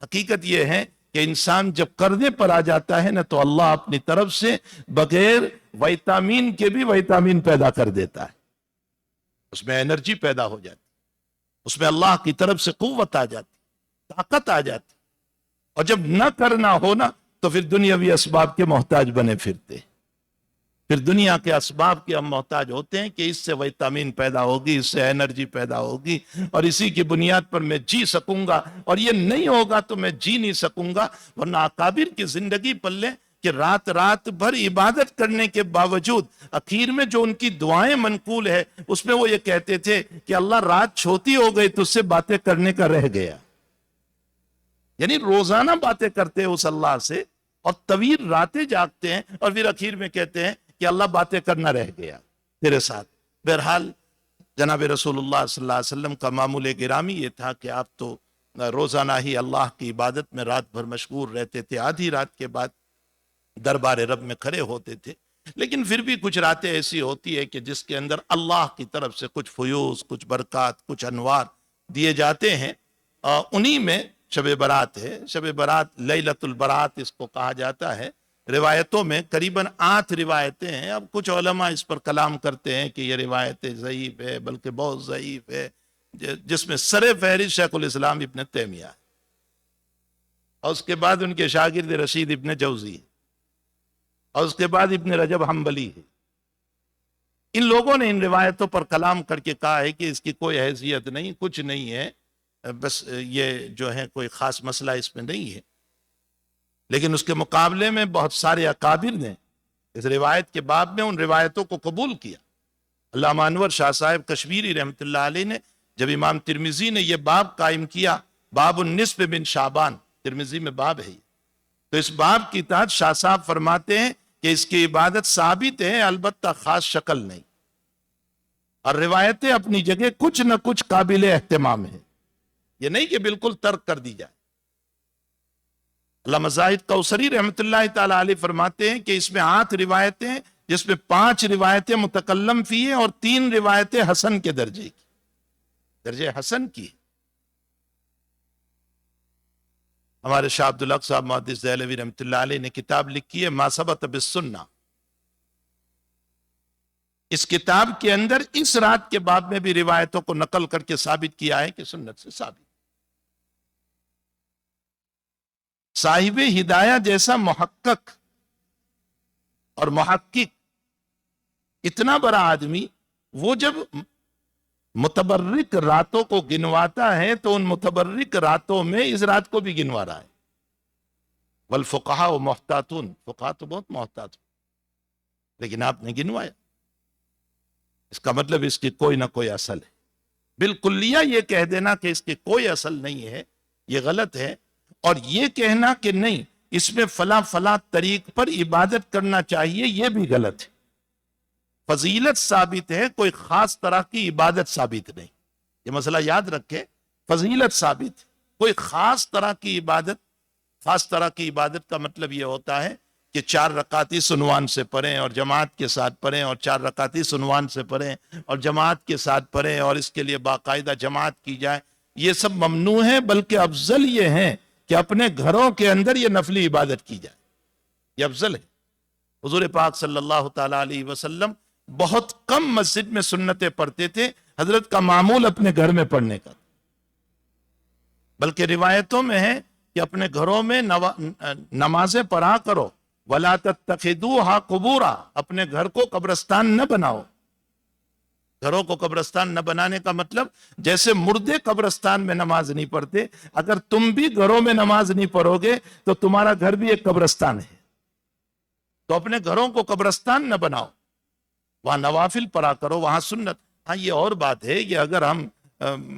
حقیقت یہ ہے کہ انسان جب کرنے پر آ جاتا ہے نا، تو اللہ اپنی طرف سے بغیر ویٹامن کے بھی ویٹامن پیدا کر دیتا ہے، اس میں انرجی پیدا ہو جاتی، اس میں اللہ کی طرف سے قوت آ جاتی، طاقت آ جاتی، اور جب نہ کرنا ہو نا تو پھر دنیاوی اسباب کے محتاج بنے پھرتے، پھر دنیا کے اسباب کے ہم محتاج ہوتے ہیں کہ اس سے ویٹامن پیدا ہوگی، اس سے انرجی پیدا ہوگی، اور اسی کی بنیاد پر میں جی سکوں گا، اور یہ نہیں ہوگا تو میں جی نہیں سکوں گا۔ ورنہ اکابر کی زندگی پلے کہ رات بھر عبادت کرنے کے باوجود اخیر میں جو ان کی دعائیں منقول ہے، اس میں وہ یہ کہتے تھے کہ اللہ رات چھوٹی ہو گئی تو اس سے باتیں کرنے کا رہ گیا، یعنی روزانہ باتیں کرتے ہیں اس اللہ سے، اور طویل راتیں جاگتے ہیں، اور پھر اخیر میں کہتے ہیں کہ اللہ باتیں کرنا رہ گیا تیرے ساتھ۔ بہرحال جناب رسول اللہ صلی اللہ علیہ وسلم کا معمول گرامی یہ تھا کہ آپ تو روزانہ ہی اللہ کی عبادت میں رات بھر مشغول رہتے تھے، آدھی رات کے بعد دربار رب میں کھڑے ہوتے تھے، لیکن پھر بھی کچھ راتیں ایسی ہوتی ہے کہ جس کے اندر اللہ کی طرف سے کچھ فیوز، کچھ برکات، کچھ انوار دیے جاتے ہیں، انہی میں شب برات ہے۔ شب برات لیلۃ البرات اس کو کہا جاتا ہے۔ روایتوں میں قریباً 8 روایتیں ہیں، اب کچھ علماء اس پر کلام کرتے ہیں کہ یہ روایت ضعیف ہے، بلکہ بہت ضعیف ہے، جس میں سر فہرست شیخ الاسلام ابن تیمیہ ہے، اور اس کے بعد ان کے شاگرد رشید ابن جوزی، اور اس کے بعد ابن رجب حنبلی ہے۔ ان لوگوں نے ان روایتوں پر کلام کر کے کہا ہے کہ اس کی کوئی حیثیت نہیں، کچھ نہیں ہے، بس یہ جو ہے کوئی خاص مسئلہ اس میں نہیں ہے۔ لیکن اس کے مقابلے میں بہت سارے اکابر نے اس روایت کے باب میں ان روایتوں کو قبول کیا۔ علامہ انور شاہ صاحب کشمیری رحمۃ اللہ علیہ نے جب امام ترمذی نے یہ باب قائم کیا، باب النصف من شعبان، ترمذی میں باب ہے، تو اس باب کی تحت شاہ صاحب فرماتے ہیں کہ اس کی عبادت ثابت ہے، البتہ خاص شکل نہیں، اور روایتیں اپنی جگہ کچھ نہ کچھ قابل اہتمام ہیں، یہ نہیں کہ بالکل ترک کر دی جائے۔ علامہ زاہد کوثری رحمۃ اللہ تعالی علیہ فرماتے ہیں کہ اس میں 8 روایتیں ہیں، جس میں 5 روایتیں متکلم فی ہیں اور 3 روایتیں حسن کے درجے کی، درجے حسن کی۔ ہمارے شاہ عبدالحق صاحب محدث دہلوی رحمۃ اللہ علیہ نے کتاب لکھی ہے ما ثبت بالسنہ، اس کتاب کے اندر اس رات کے باب میں بھی روایتوں کو نقل کر کے ثابت کیا ہے کہ سنت سے ثابت۔ صاحب ہدایہ جیسا محقق اور محقق، اتنا بڑا آدمی، وہ جب متبرک راتوں کو گنواتا ہے تو ان متبرک راتوں میں اس رات کو بھی گنوا رہا ہے۔ والفقہاء محتاطون، فقہاء تو بہت محتاط ہو، لیکن آپ نے گنوایا، اس کا مطلب اس کی کوئی نہ کوئی اصل ہے۔ بالکلیہ یہ کہہ دینا کہ اس کی کوئی اصل نہیں ہے، یہ غلط ہے، اور یہ کہنا کہ نہیں اس میں فلاں فلاں طریق پر عبادت کرنا چاہیے، یہ بھی غلط ہے۔ فضیلت ثابت ہے، کوئی خاص طرح کی عبادت ثابت نہیں، یہ مسئلہ یاد رکھے۔ فضیلت ثابت ہے، کوئی خاص طرح کی عبادت، خاص طرح کی عبادت کا مطلب یہ ہوتا ہے کہ 4 رکعتی عنوان سے پڑھیں اور جماعت کے ساتھ پڑھیں، اور 4 رکعتی عنوان سے پڑھیں اور جماعت کے ساتھ پڑھیں، اور اس کے لیے باقاعدہ جماعت کی جائے، یہ سب ممنوع ہے، بلکہ افضل یہ ہے کہ اپنے گھروں کے اندر یہ نفلی عبادت کی جائے، یہ افضل ہے۔ حضور پاک صلی اللہ تعالی علیہ وسلم بہت کم مسجد میں سنتیں پڑھتے تھے، حضرت کا معمول اپنے گھر میں پڑھنے کا، بلکہ روایتوں میں ہے کہ اپنے گھروں میں نمازیں پڑھا کرو، وَلَا تَتَّخِذُوهَا قُبُورًا، اپنے گھر کو قبرستان نہ بناؤ۔ گھروں کو قبرستان نہ بنانے کا مطلب جیسے مردے قبرستان میں نماز نہیں پڑھتے، اگر تم بھی گھروں میں نماز نہیں پڑھو گے تو تمہارا گھر بھی ایک قبرستان ہے۔ تو اپنے گھروں کو قبرستان نہ بناؤ، وہاں نوافل پڑھا کرو، وہاں سنت۔ ہاں یہ اور بات ہے کہ اگر ہم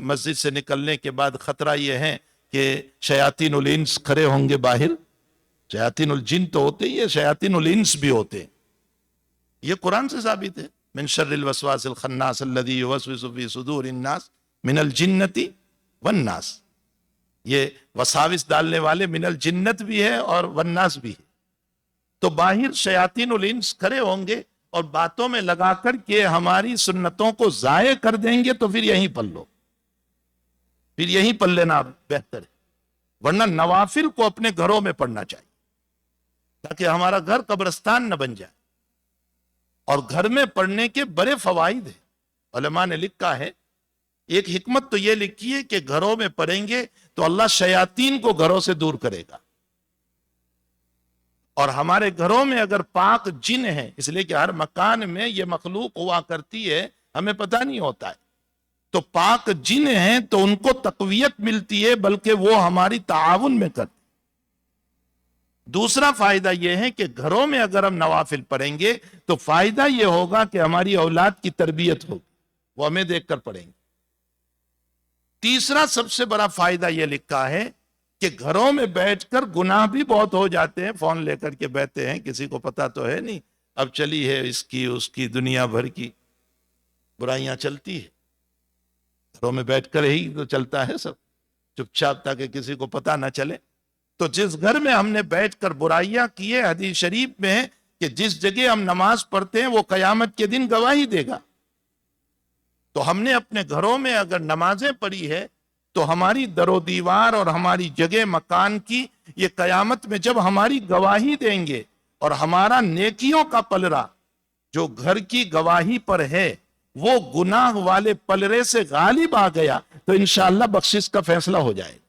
مسجد سے نکلنے کے بعد خطرہ یہ ہے کہ شیاطین الانس کھڑے ہوں گے باہر، شیاطین الجن تو ہوتے ہی ہے، شیاطین الانس بھی ہوتے، یہ قرآن سے ثابت ہے، من شر الوسواس الخناس الذی یوسوس فی صدور الناس من الجنت والناس، یہ وساوس ڈالنے والے من الجنت بھی ہے اور والناس بھی ہے۔ تو باہر شیاطین الانس کھڑے ہوں گے اور باتوں میں لگا کر کے ہماری سنتوں کو ضائع کر دیں گے، تو پھر یہیں پڑھ لو، پھر یہیں پڑھ لینا بہتر ہے، ورنہ نوافل کو اپنے گھروں میں پڑھنا چاہیے تاکہ ہمارا گھر قبرستان نہ بن جائے۔ اور گھر میں پڑھنے کے بڑے فوائد ہیں، علماء نے لکھا ہے، ایک حکمت تو یہ لکھی ہے کہ گھروں میں پڑھیں گے تو اللہ شیاطین کو گھروں سے دور کرے گا، اور ہمارے گھروں میں اگر پاک جن ہیں، اس لیے کہ ہر مکان میں یہ مخلوق ہوا کرتی ہے، ہمیں پتہ نہیں ہوتا ہے، تو پاک جن ہیں تو ان کو تقویت ملتی ہے، بلکہ وہ ہماری تعاون میں کرتے۔ دوسرا فائدہ یہ ہے کہ گھروں میں اگر ہم نوافل پڑھیں گے تو فائدہ یہ ہوگا کہ ہماری اولاد کی تربیت ہوگی، وہ ہمیں دیکھ کر پڑھیں گے۔ تیسرا سب سے بڑا فائدہ یہ لکھا ہے کہ گھروں میں بیٹھ کر گناہ بھی بہت ہو جاتے ہیں، فون لے کر کے بیٹھتے ہیں، کسی کو پتا تو ہے نہیں، اب چلی ہے اس کی اس کی دنیا بھر کی برائیاں چلتی ہے، گھروں میں بیٹھ کر ہی تو چلتا ہے سب، چپ چاپ تاکہ کسی کو پتا نہ چلے۔ تو جس گھر میں ہم نے بیٹھ کر برائیاں کیے، حدیث شریف میں ہے کہ جس جگہ ہم نماز پڑھتے ہیں وہ قیامت کے دن گواہی دے گا۔ تو ہم نے اپنے گھروں میں اگر نمازیں پڑھی ہے تو ہماری در و دیوار اور ہماری جگہ مکان کی یہ قیامت میں جب ہماری گواہی دیں گے، اور ہمارا نیکیوں کا پلڑا جو گھر کی گواہی پر ہے وہ گناہ والے پلڑے سے غالب آ گیا تو انشاءاللہ بخشش کا فیصلہ ہو جائے گا۔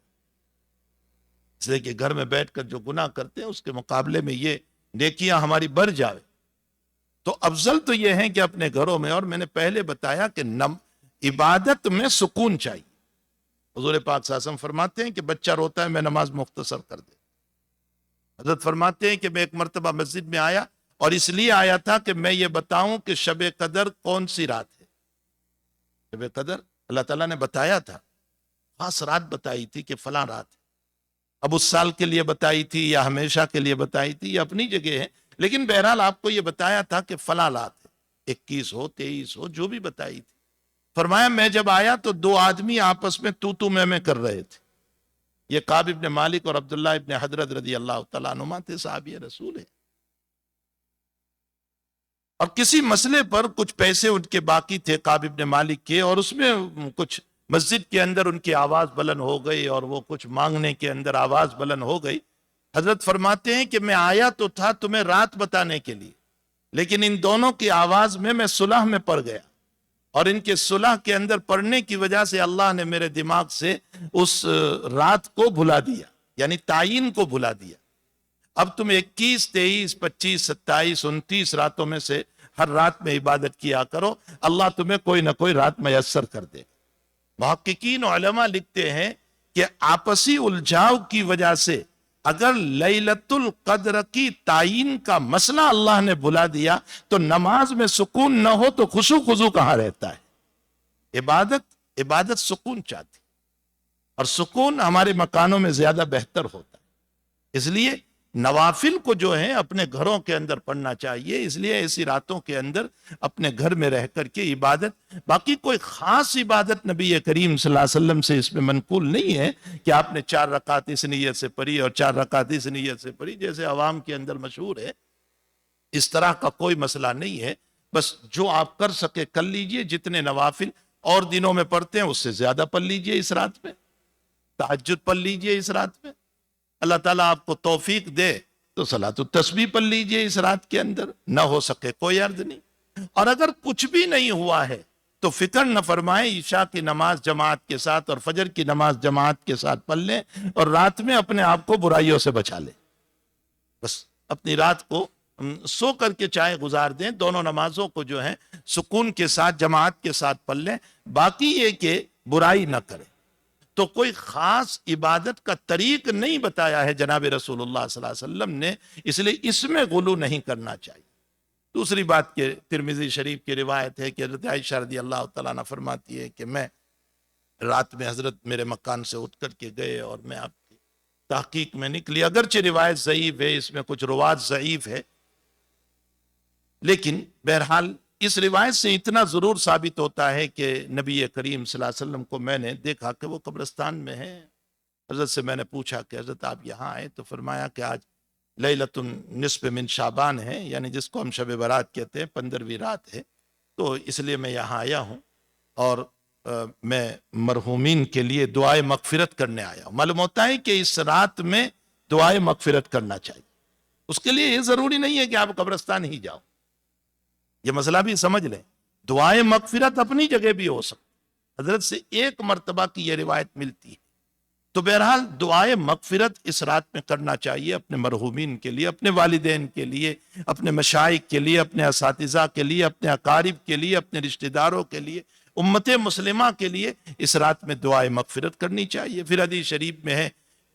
اس لیے کہ گھر میں بیٹھ کر جو گناہ کرتے ہیں اس کے مقابلے میں یہ نیکیاں ہماری بڑھ جائے، تو افضل تو یہ ہے کہ اپنے گھروں میں، اور میں نے پہلے بتایا کہ عبادت میں سکون چاہیے۔ حضور پاک صلی اللہ علیہ وسلم فرماتے ہیں کہ بچہ روتا ہے میں نماز مختصر کر دے۔ حضرت فرماتے ہیں کہ میں ایک مرتبہ مسجد میں آیا، اور اس لیے آیا تھا کہ میں یہ بتاؤں کہ شب قدر کون سی رات ہے۔ شب قدر اللہ تعالیٰ نے بتایا تھا، خاص رات بتائی تھی کہ فلاں رات ہے، اب اس سال کے لیے بتائی تھی یا ہمیشہ کے لیے بتائی تھی، یہ اپنی جگہ ہے، لیکن بہرحال آپ کو یہ بتایا تھا کہ فلاں رات ہے، 21 ہو 23 ہو جو بھی بتائی تھی۔ فرمایا میں جب آیا تو دو آدمی آپس میں تو میں کر رہے تھے، یہ کعب ابن مالک اور عبداللہ ابن حضرت رضی اللہ تعالیٰ عنہما تھے، صحابی رسول ہیں، اور کسی مسئلے پر کچھ پیسے ان کے باقی تھے کعب ابن مالک کے، اور اس میں کچھ مسجد کے اندر ان کی آواز بلند ہو گئی، اور وہ کچھ مانگنے کے اندر آواز بلند ہو گئی۔ حضرت فرماتے ہیں کہ میں آیا تو تھا تمہیں رات بتانے کے لیے، لیکن ان دونوں کی آواز میں صلح میں پڑ گیا، اور ان کے صلح کے اندر پڑنے کی وجہ سے اللہ نے میرے دماغ سے اس رات کو بھلا دیا، یعنی تعین کو بھلا دیا۔ اب تم 21 23 25 27 29 راتوں میں سے ہر رات میں عبادت کیا کرو، اللہ تمہیں کوئی نہ کوئی رات میسر کر دے۔ محققین علماء لکھتے ہیں کہ آپسی الجھاؤ کی وجہ سے اگر لیلۃ القدر کی تعین کا مسئلہ اللہ نے بلا دیا تو نماز میں سکون نہ ہو تو خشوع خضوع کہاں رہتا ہے؟ عبادت سکون چاہتی، اور سکون ہمارے مکانوں میں زیادہ بہتر ہوتا ہے۔ اس لیے نوافل کو جو ہے اپنے گھروں کے اندر پڑھنا چاہیے، اس لیے ایسی راتوں کے اندر اپنے گھر میں رہ کر کے عبادت، باقی کوئی خاص عبادت نبی کریم صلی اللہ علیہ وسلم سے اس میں منقول نہیں ہے کہ آپ نے 4 رکعت اس نیت سے پڑھی اور 4 رکعت اس نیت سے پڑھی جیسے عوام کے اندر مشہور ہے، اس طرح کا کوئی مسئلہ نہیں ہے۔ بس جو آپ کر سکے کر لیجئے، جتنے نوافل اور دنوں میں پڑھتے ہیں اس سے زیادہ پڑھ لیجئے، اس رات میں تہجد پڑھ لیجئے، اس رات میں اللہ تعالیٰ آپ کو توفیق دے تو صلاۃ التسبیح پڑھ لیجئے اس رات کے اندر، نہ ہو سکے کوئی عرض نہیں۔ اور اگر کچھ بھی نہیں ہوا ہے تو فکر نہ فرمائیں، عشاء کی نماز جماعت کے ساتھ اور فجر کی نماز جماعت کے ساتھ پڑھ لیں اور رات میں اپنے آپ کو برائیوں سے بچا لیں. بس اپنی رات کو سو کر کے چاہے گزار دیں، دونوں نمازوں کو جو ہے سکون کے ساتھ جماعت کے ساتھ پڑھ لیں. باقی یہ کہ برائی نہ کریں. تو کوئی خاص عبادت کا طریق نہیں بتایا ہے جناب رسول اللہ صلی اللہ علیہ وسلم نے، اس لیے اس میں غلو نہیں کرنا چاہیے. دوسری بات کہ ترمذی شریف کی روایت ہے کہ حضرت عائشہ رضی اللہ تعالیٰ عنہ فرماتی ہے کہ میں رات میں حضرت میرے مکان سے اٹھ کر کے گئے اور میں آپ کی تحقیق میں نکلی. اگرچہ روایت ضعیف ہے، اس میں کچھ روات ضعیف ہے، لیکن بہرحال اس روایت سے اتنا ضرور ثابت ہوتا ہے کہ نبی کریم صلی اللہ علیہ وسلم کو میں نے دیکھا کہ وہ قبرستان میں ہے. حضرت سے میں نے پوچھا کہ حضرت آپ یہاں آئے؟ تو فرمایا کہ آج لیلۃ النصف من شعبان ہے، یعنی جس کو ہم شب برات کہتے ہیں، 15ویں رات ہے، تو اس لیے میں یہاں آیا ہوں اور میں مرحومین کے لیے دعائے مغفرت کرنے آیا ہوں. معلوم ہوتا ہے کہ اس رات میں دعائے مغفرت کرنا چاہیے. اس کے لیے یہ ضروری نہیں ہے کہ آپ قبرستان ہی جاؤ، یہ مسئلہ بھی سمجھ لیں. دعائے مغفرت اپنی جگہ بھی ہو سکتی. حضرت سے ایک مرتبہ کی یہ روایت ملتی ہے. تو بہرحال دعائے مغفرت اس رات میں کرنا چاہیے اپنے مرحومین کے لیے، اپنے والدین کے لیے، اپنے مشائخ کے لیے، اپنے اساتذہ کے لیے، اپنے اقارب کے لیے، اپنے رشتہ داروں کے لیے، امت مسلمہ کے لیے اس رات میں دعائے مغفرت کرنی چاہیے. پھر حدیث شریف میں ہے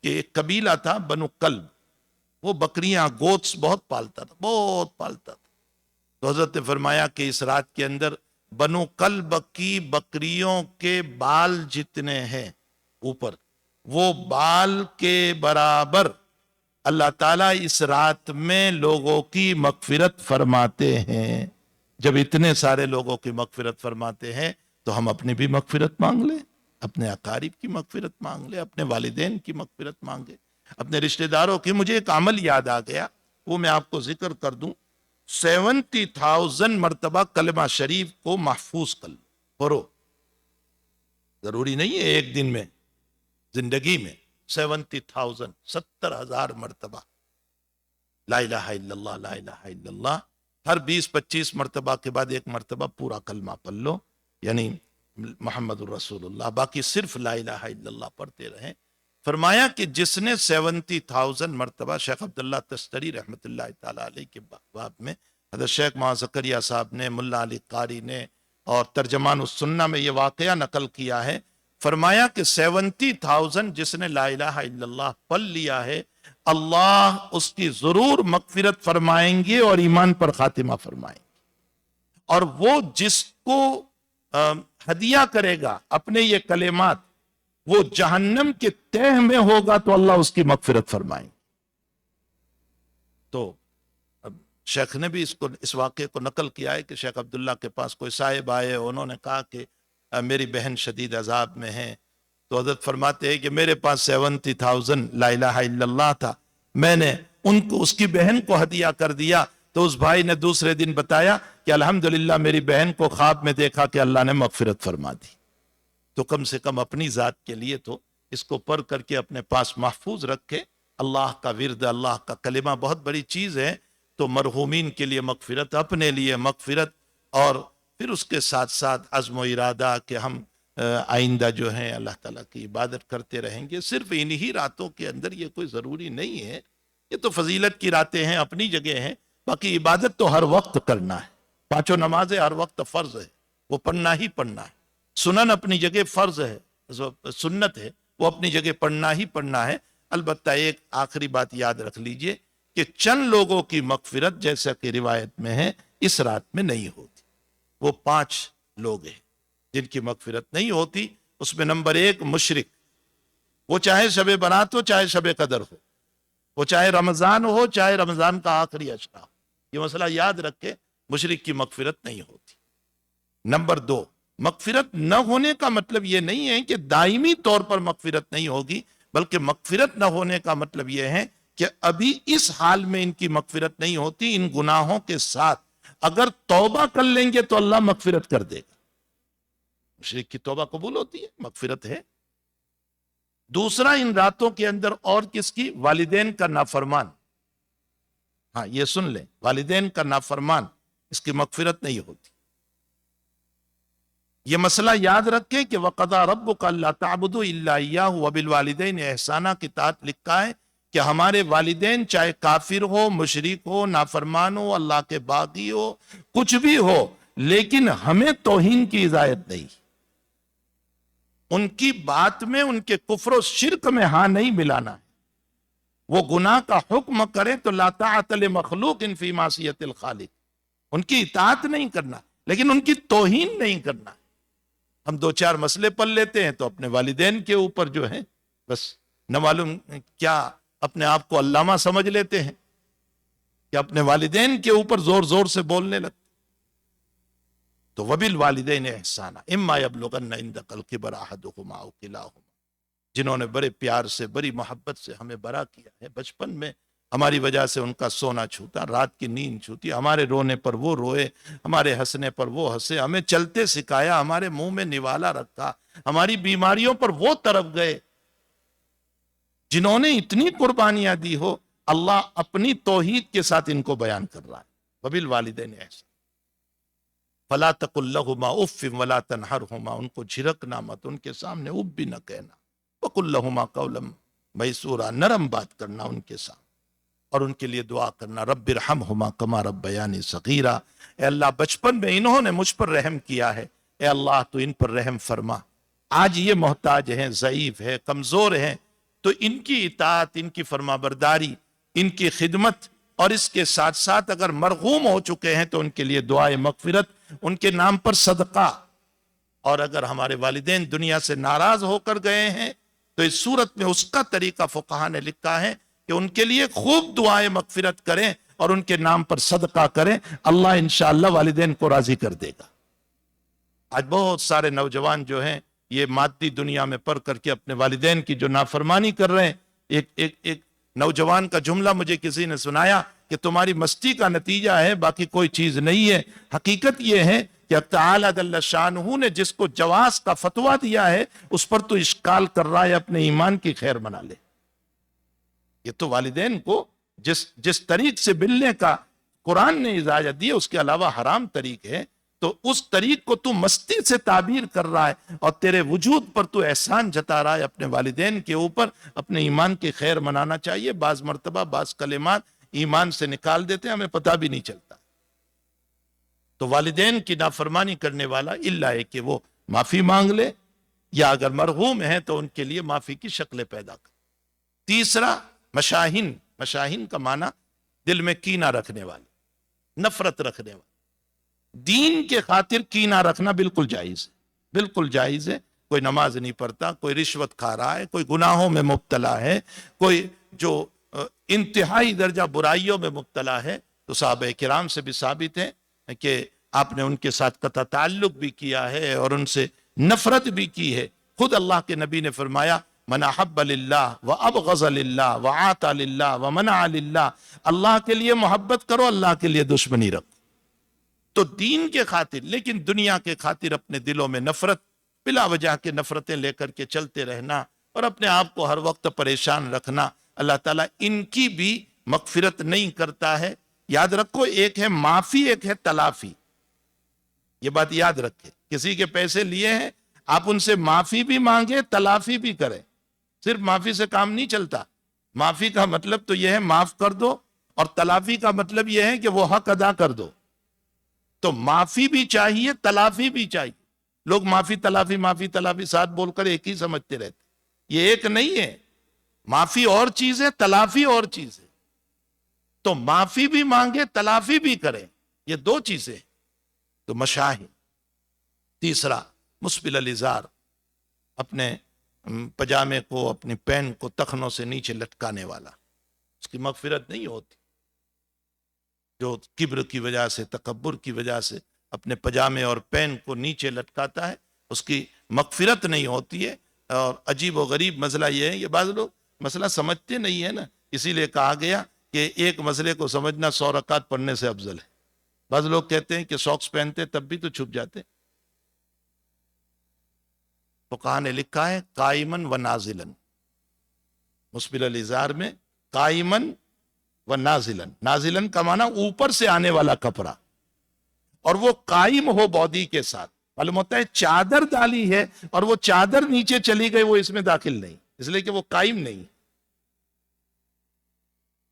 کہ ایک قبیلہ تھا بنو کلب، وہ بکریاں گوٹس بہت پالتا تھا، بہت پالتا تھا. تو حضرت نے فرمایا کہ اس رات کے اندر بنو کلب کی بکریوں کے بال جتنے ہیں اوپر، وہ بال کے برابر اللہ تعالیٰ اس رات میں لوگوں کی مغفرت فرماتے ہیں. جب اتنے سارے لوگوں کی مغفرت فرماتے ہیں تو ہم اپنی بھی مغفرت مانگ لیں، اپنے اقارب کی مغفرت مانگ لیں، اپنے والدین کی مغفرت مانگیں، اپنے رشتہ داروں کی. مجھے ایک عمل یاد آ گیا، وہ میں آپ کو ذکر کر دوں. 70,000 مرتبہ کلمہ شریف کو محفوظ کر لو، پڑھو. ضروری نہیں ہے ایک دن میں، زندگی میں 70,000، 70,000 مرتبہ لا الہ الا اللہ، لا الہ الا اللہ. ہر 20-25 مرتبہ کے بعد ایک مرتبہ پورا کلمہ پڑھ لو، یعنی محمد الرسول اللہ. باقی صرف لا الہ الا اللہ پڑھتے رہیں. فرمایا کہ جس نے 70,000 مرتبہ، شیخ عبداللہ تستری رحمۃ اللہ تعالیٰ علیہ کے باب میں حضرت شیخ معاذ زکریا صاحب نے، ملا علی قاری نے اور ترجمان السنہ میں یہ واقعہ نقل کیا ہے. فرمایا کہ 70,000 جس نے لا الہ الا اللہ پڑھ لیا ہے، اللہ اس کی ضرور مغفرت فرمائیں گے اور ایمان پر خاتمہ فرمائیں گے. اور وہ جس کو ہدیہ کرے گا اپنے یہ کلمات، وہ جہنم کے تہ میں ہوگا تو اللہ اس کی مغفرت فرمائیں. تو شیخ نے بھی اس واقعے کو نقل کیا ہے کہ شیخ عبداللہ کے پاس کوئی صاحب آئے، انہوں نے کہا کہ میری بہن شدید عذاب میں ہے. تو حضرت فرماتے ہیں کہ میرے پاس 70,000 لا الہ الا اللہ تھا، میں نے اس کی بہن کو ہدیہ کر دیا. تو اس بھائی نے دوسرے دن بتایا کہ الحمدللہ میری بہن کو خواب میں دیکھا کہ اللہ نے مغفرت فرما دی. تو کم سے کم اپنی ذات کے لیے تو اس کو پڑھ کر کے اپنے پاس محفوظ رکھے. اللہ کا ورد، اللہ کا کلمہ بہت بڑی چیز ہے. تو مرحومین کے لیے مغفرت، اپنے لیے مغفرت، اور پھر اس کے ساتھ ساتھ عزم و ارادہ کہ ہم آئندہ جو ہیں اللہ تعالیٰ کی عبادت کرتے رہیں گے. صرف انہی راتوں کے اندر، یہ کوئی ضروری نہیں ہے، یہ تو فضیلت کی راتیں ہیں، اپنی جگہ ہیں. باقی عبادت تو ہر وقت کرنا ہے. 5 نمازیں ہر وقت فرض ہے، وہ پڑھنا ہی پڑھنا ہے. سنن اپنی جگہ فرض ہے، سنت ہے، وہ اپنی جگہ پڑھنا ہی پڑھنا ہے. البتہ ایک آخری بات یاد رکھ لیجئے کہ چند لوگوں کی مغفرت جیسا کہ روایت میں ہے اس رات میں نہیں ہوتی. وہ 5 لوگ ہیں جن کی مغفرت نہیں ہوتی. اس میں نمبر 1 مشرک، وہ چاہے شب برات ہو چاہے شب قدر ہو، وہ چاہے رمضان ہو چاہے رمضان کا آخری عشرہ ہو. یہ مسئلہ یاد رکھے، مشرک کی مغفرت نہیں ہوتی. نمبر 2، مغفرت نہ ہونے کا مطلب یہ نہیں ہے کہ دائمی طور پر مغفرت نہیں ہوگی، بلکہ مغفرت نہ ہونے کا مطلب یہ ہے کہ ابھی اس حال میں ان کی مغفرت نہیں ہوتی. ان گناہوں کے ساتھ اگر توبہ کر لیں گے تو اللہ مغفرت کر دے گا. مشرک کی توبہ قبول ہوتی ہے، مغفرت ہے. دوسرا، ان راتوں کے اندر اور کس کی؟ والدین کا نافرمان. ہاں یہ سن لیں، والدین کا نافرمان، اس کی مغفرت نہیں ہوتی. یہ مسئلہ یاد رکھیں کہ وَقَضَىٰ رَبُّكَ أَلَّا تَعْبُدُوا إِلَّا إِيَّاهُ وَبِالْوَالِدَيْنِ إِحْسَانًا کی تحت لکھا ہے کہ ہمارے والدین چاہے کافر ہو، مشرک ہو، نافرمان ہو، اللہ کے باغی ہو، کچھ بھی ہو، لیکن ہمیں توہین کی اجازت نہیں، ان کی بات میں، ان کے کفر و شرک میں ہاں نہیں ملانا ہے۔ وہ گناہ کا حکم کریں تو لا طاعۃ لمخلوق فی معصیت الخالق، ان کی اطاعت نہیں کرنا، لیکن ان کی توہین نہیں کرنا۔ ہم دو چار مسئلے پڑھ لیتے ہیں تو اپنے والدین کے اوپر جو ہے بس نہ معلوم کیا اپنے آپ کو علامہ سمجھ لیتے ہیں کہ اپنے والدین کے اوپر زور زور سے بولنے لگتے۔ تو وَبِالْوَالِدَيْنِ إِحْسَانًا إِمَّا يَبْلُغَنَّ عِندَكَ الْكِبَرَ أَحَدُهُمَا أَوْ كِلَاهُمَا، جنہوں نے بڑے پیار سے، بڑی محبت سے ہمیں بڑا کیا ہے، بچپن میں ہماری وجہ سے ان کا سونا چھوٹا، رات کی نیند چھوٹی، ہمارے رونے پر وہ روئے، ہمارے ہنسنے پر وہ ہنسے، ہمیں چلتے سکھایا، ہمارے منہ میں نوالا رکھا، ہماری بیماریوں پر وہ طرف گئے، جنہوں نے اتنی قربانیاں دی ہو، اللہ اپنی توحید کے ساتھ ان کو بیان کر رہا ہے۔ وَبِالْوَالِدَيْنِ إِحْسَانًا فَلَا تَقُل لَّهُمَا أُفٍّ وَلَا تَنْهَرْهُمَا، ان کو جھڑکنا مت، ان کے سامنے اف بھی نہ کہنا۔ وَقُل لَّهُمَا قَوْلًا مَيْسُورًا، نرم بات کرنا ان کے سامنے، اور ان کے لیے دعا کرنا، رب ارحمہما کما ربیانی صغیرا، اے اللہ بچپن میں انہوں نے مجھ پر رحم کیا ہے، اے اللہ تو ان پر رحم فرما۔ آج یہ محتاج ہیں، ضعیف ہے، کمزور ہیں، تو ان کی اطاعت، ان کی فرما برداری، ان کی خدمت، اور اس کے ساتھ ساتھ اگر مرحوم ہو چکے ہیں تو ان کے لیے دعائے مغفرت، ان کے نام پر صدقہ۔ اور اگر ہمارے والدین دنیا سے ناراض ہو کر گئے ہیں تو اس صورت میں اس کا طریقہ فقہا نے لکھا ہے کہ ان کے لیے خوب دعائے مغفرت کریں اور ان کے نام پر صدقہ کریں، اللہ انشاءاللہ والدین کو راضی کر دے گا۔ آج بہت سارے نوجوان جو ہیں یہ مادی دنیا میں پڑھ کر کے اپنے والدین کی جو نافرمانی کر رہے ہیں۔ ایک نوجوان کا جملہ مجھے کسی نے سنایا کہ تمہاری مستی کا نتیجہ ہے، باقی کوئی چیز نہیں ہے۔ حقیقت یہ ہے کہ اللہ تعالیٰ جل شانہ نے جس کو جواز کا فتویٰ دیا ہے اس پر تو اشکال کر رہا ہے، اپنے ایمان کی خیر بنا لے۔ یہ تو والدین کو جس طریق سے ملنے کا قرآن نے اجازت دی ہے اس کے علاوہ حرام طریق ہے، تو اس طریق کو تو مستی سے تعبیر کر رہا ہے، اور تیرے وجود پر تو احسان جتا رہا ہے اپنے والدین کے اوپر۔ اپنے ایمان کی خیر منانا چاہیے۔ بعض مرتبہ بعض کلمات ایمان سے نکال دیتے ہیں، ہمیں پتہ بھی نہیں چلتا۔ تو والدین کی نافرمانی کرنے والا الا ہے کہ وہ معافی مانگ لے، یا اگر مرحوم ہے تو ان کے لیے معافی کی شکلیں پیدا کر۔ تیسرا مشاہین کا معنی دل میں کینہ رکھنے والے، نفرت رکھنے والے۔ دین کے خاطر کینہ رکھنا بالکل جائز ہے، بالکل جائز ہے۔ کوئی نماز نہیں پڑھتا، کوئی رشوت کھا رہا ہے، کوئی گناہوں میں مبتلا ہے، کوئی جو انتہائی درجہ برائیوں میں مبتلا ہے، تو صحابہ کرام سے بھی ثابت ہے کہ آپ نے ان کے ساتھ قطع تعلق بھی کیا ہے اور ان سے نفرت بھی کی ہے۔ خود اللہ کے نبی نے فرمایا من احب للہ وابغض للہ وعاطى للہ ومنع للہ، اللہ کے لیے محبت کرو، اللہ کے لیے دشمنی رکھو۔ تو دین کے خاطر، لیکن دنیا کے خاطر اپنے دلوں میں نفرت، بلا وجہ کے نفرتیں لے کر کے چلتے رہنا اور اپنے آپ کو ہر وقت پریشان رکھنا، اللہ تعالیٰ ان کی بھی مغفرت نہیں کرتا ہے۔ یاد رکھو، ایک ہے معافی، ایک ہے تلافی۔ یہ بات یاد رکھے، کسی کے پیسے لیے ہیں، آپ ان سے معافی بھی مانگے، تلافی بھی کریں۔ صرف معافی سے کام نہیں چلتا۔ معافی کا مطلب تو یہ ہے معاف کر دو، اور تلافی کا مطلب یہ ہے کہ وہ حق ادا کر دو۔ تو معافی بھی چاہیے، تلافی بھی چاہیے۔ لوگ معافی تلافی ساتھ بول کر ایک ہی سمجھتے رہتے، یہ ایک نہیں ہے۔ معافی اور چیز ہے، تلافی اور چیز ہے۔ تو معافی بھی مانگے، تلافی بھی کریں، یہ دو چیزیں۔ تو مشاہین۔ تیسرا مسبل الازار، اپنے پجامے کو، اپنی پین کو تخنوں سے نیچے لٹکانے والا، اس کی مغفرت نہیں ہوتی۔ جو کبر کی وجہ سے، تکبر کی وجہ سے اپنے پجامے اور پین کو نیچے لٹکاتا ہے، اس کی مغفرت نہیں ہوتی ہے۔ اور عجیب و غریب مسئلہ یہ ہے، یہ بعض لوگ مسئلہ سمجھتے نہیں ہے نا، اسی لیے کہا گیا کہ ایک مسئلے کو سمجھنا 100 رکعت پڑھنے سے افضل ہے۔ بعض لوگ کہتے ہیں کہ ساکس پہنتے تب بھی تو چھپ جاتے۔ فقہا نے لکھا ہے قائمن و نازلن، مسبل الازار میں قائمن و نازلن۔ نازلن کا معنی اوپر سے آنے والا کپڑا، اور وہ قائم ہو باڈی کے ساتھ، معلوم ہوتا ہے چادر ڈالی ہے اور وہ چادر نیچے چلی گئی، وہ اس میں داخل نہیں، اس لیے کہ وہ قائم نہیں۔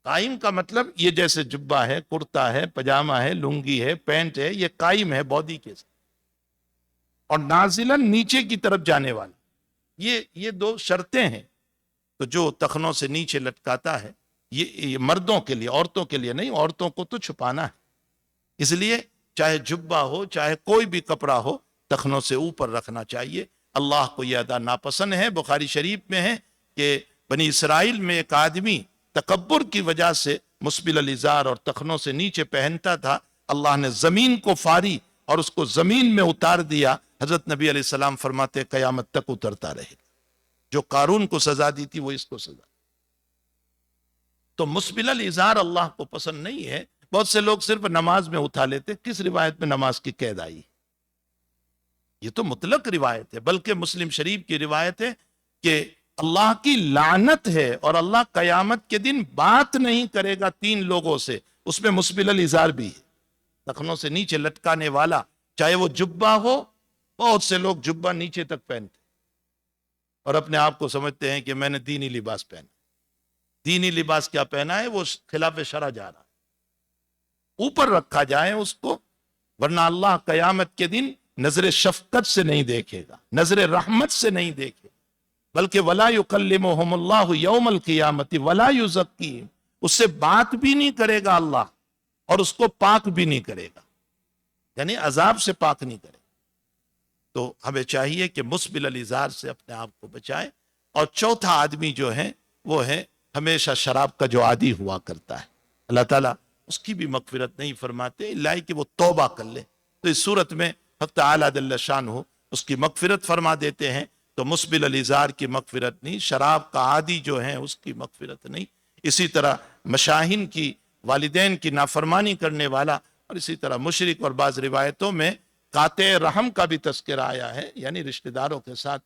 قائم کا مطلب یہ جیسے جبہ ہے، کرتا ہے، پجامہ ہے، لنگی ہے، پینٹ ہے، یہ قائم ہے باڈی کے ساتھ، اور نازلن نیچے کی طرف جانے والا، یہ دو شرطیں ہیں۔ تو جو تخنوں سے نیچے لٹکاتا ہے یہ مردوں کے لیے، عورتوں کے لیے نہیں، عورتوں کو تو چھپانا ہے، اس لیے چاہے جبہ ہو چاہے کوئی بھی کپڑا ہو تخنوں سے اوپر رکھنا چاہیے۔ اللہ کو یہ ادا ناپسند ہے۔ بخاری شریف میں ہے کہ بنی اسرائیل میں ایک آدمی تکبر کی وجہ سے مسبل الازار اور تخنوں سے نیچے پہنتا تھا، اللہ نے زمین کو فاری اور اس کو زمین میں اتار دیا۔ حضرت نبی علیہ السلام فرماتے قیامت تک اترتا رہے، جو قارون کو سزا دی تھی وہ اس کو سزا۔ تو مسبل الازار اللہ کو پسند نہیں ہے۔ بہت سے لوگ صرف نماز میں اٹھا لیتے، کس روایت میں نماز کی قید آئی؟ یہ تو مطلق روایت ہے، بلکہ مسلم شریف کی روایت ہے کہ اللہ کی لعنت ہے اور اللہ قیامت کے دن بات نہیں کرے گا تین لوگوں سے، اس میں مسبل الازار بھی ہے، تخنوں سے نیچے لٹکانے والا، چاہے وہ جبہ ہو۔ بہت سے لوگ جبہ نیچے تک پہنتے اور اپنے آپ کو سمجھتے ہیں کہ میں نے دینی لباس پہنا۔ دینی لباس کیا پہنا ہے؟ وہ خلاف شرع جا رہا ہے، اوپر رکھا جائے اس کو، ورنہ اللہ قیامت کے دن نظر شفقت سے نہیں دیکھے گا، نظر رحمت سے نہیں دیکھے گا، بلکہ وَلَا يُكَلِّمُهُمُ اللَّهُ يَوْمَ الْقِيَامَةِ وَلَا يُزَكِّيهِمْ، اس سے بات بھی نہیں کرے گا اللہ اور اس کو پاک بھی نہیں کرے گا، یعنی عذاب سے پاک نہیں کرے گا۔ تو ہمیں چاہیے کہ مسبل الازار سے اپنے آپ کو بچائیں۔ اور چوتھا آدمی جو ہے وہ ہے ہمیشہ شراب کا جو عادی ہوا کرتا ہے، اللہ تعالیٰ اس کی بھی مغفرت نہیں فرماتے الا کہ وہ توبہ کر لے۔ تو اس صورت میں حق تعالیٰ جل شانہ اس کی مغفرت فرما دیتے ہیں۔ تو مسبل الازار کی مغفرت نہیں، شراب کا عادی جو ہے اس کی مغفرت نہیں، اسی طرح مشاہین کی، والدین کی نافرمانی کرنے والا، اور اسی طرح مشرک، اور بعض روایتوں میں قاطع رحم کا بھی تذکرہ آیا ہے، یعنی رشتہ داروں کے ساتھ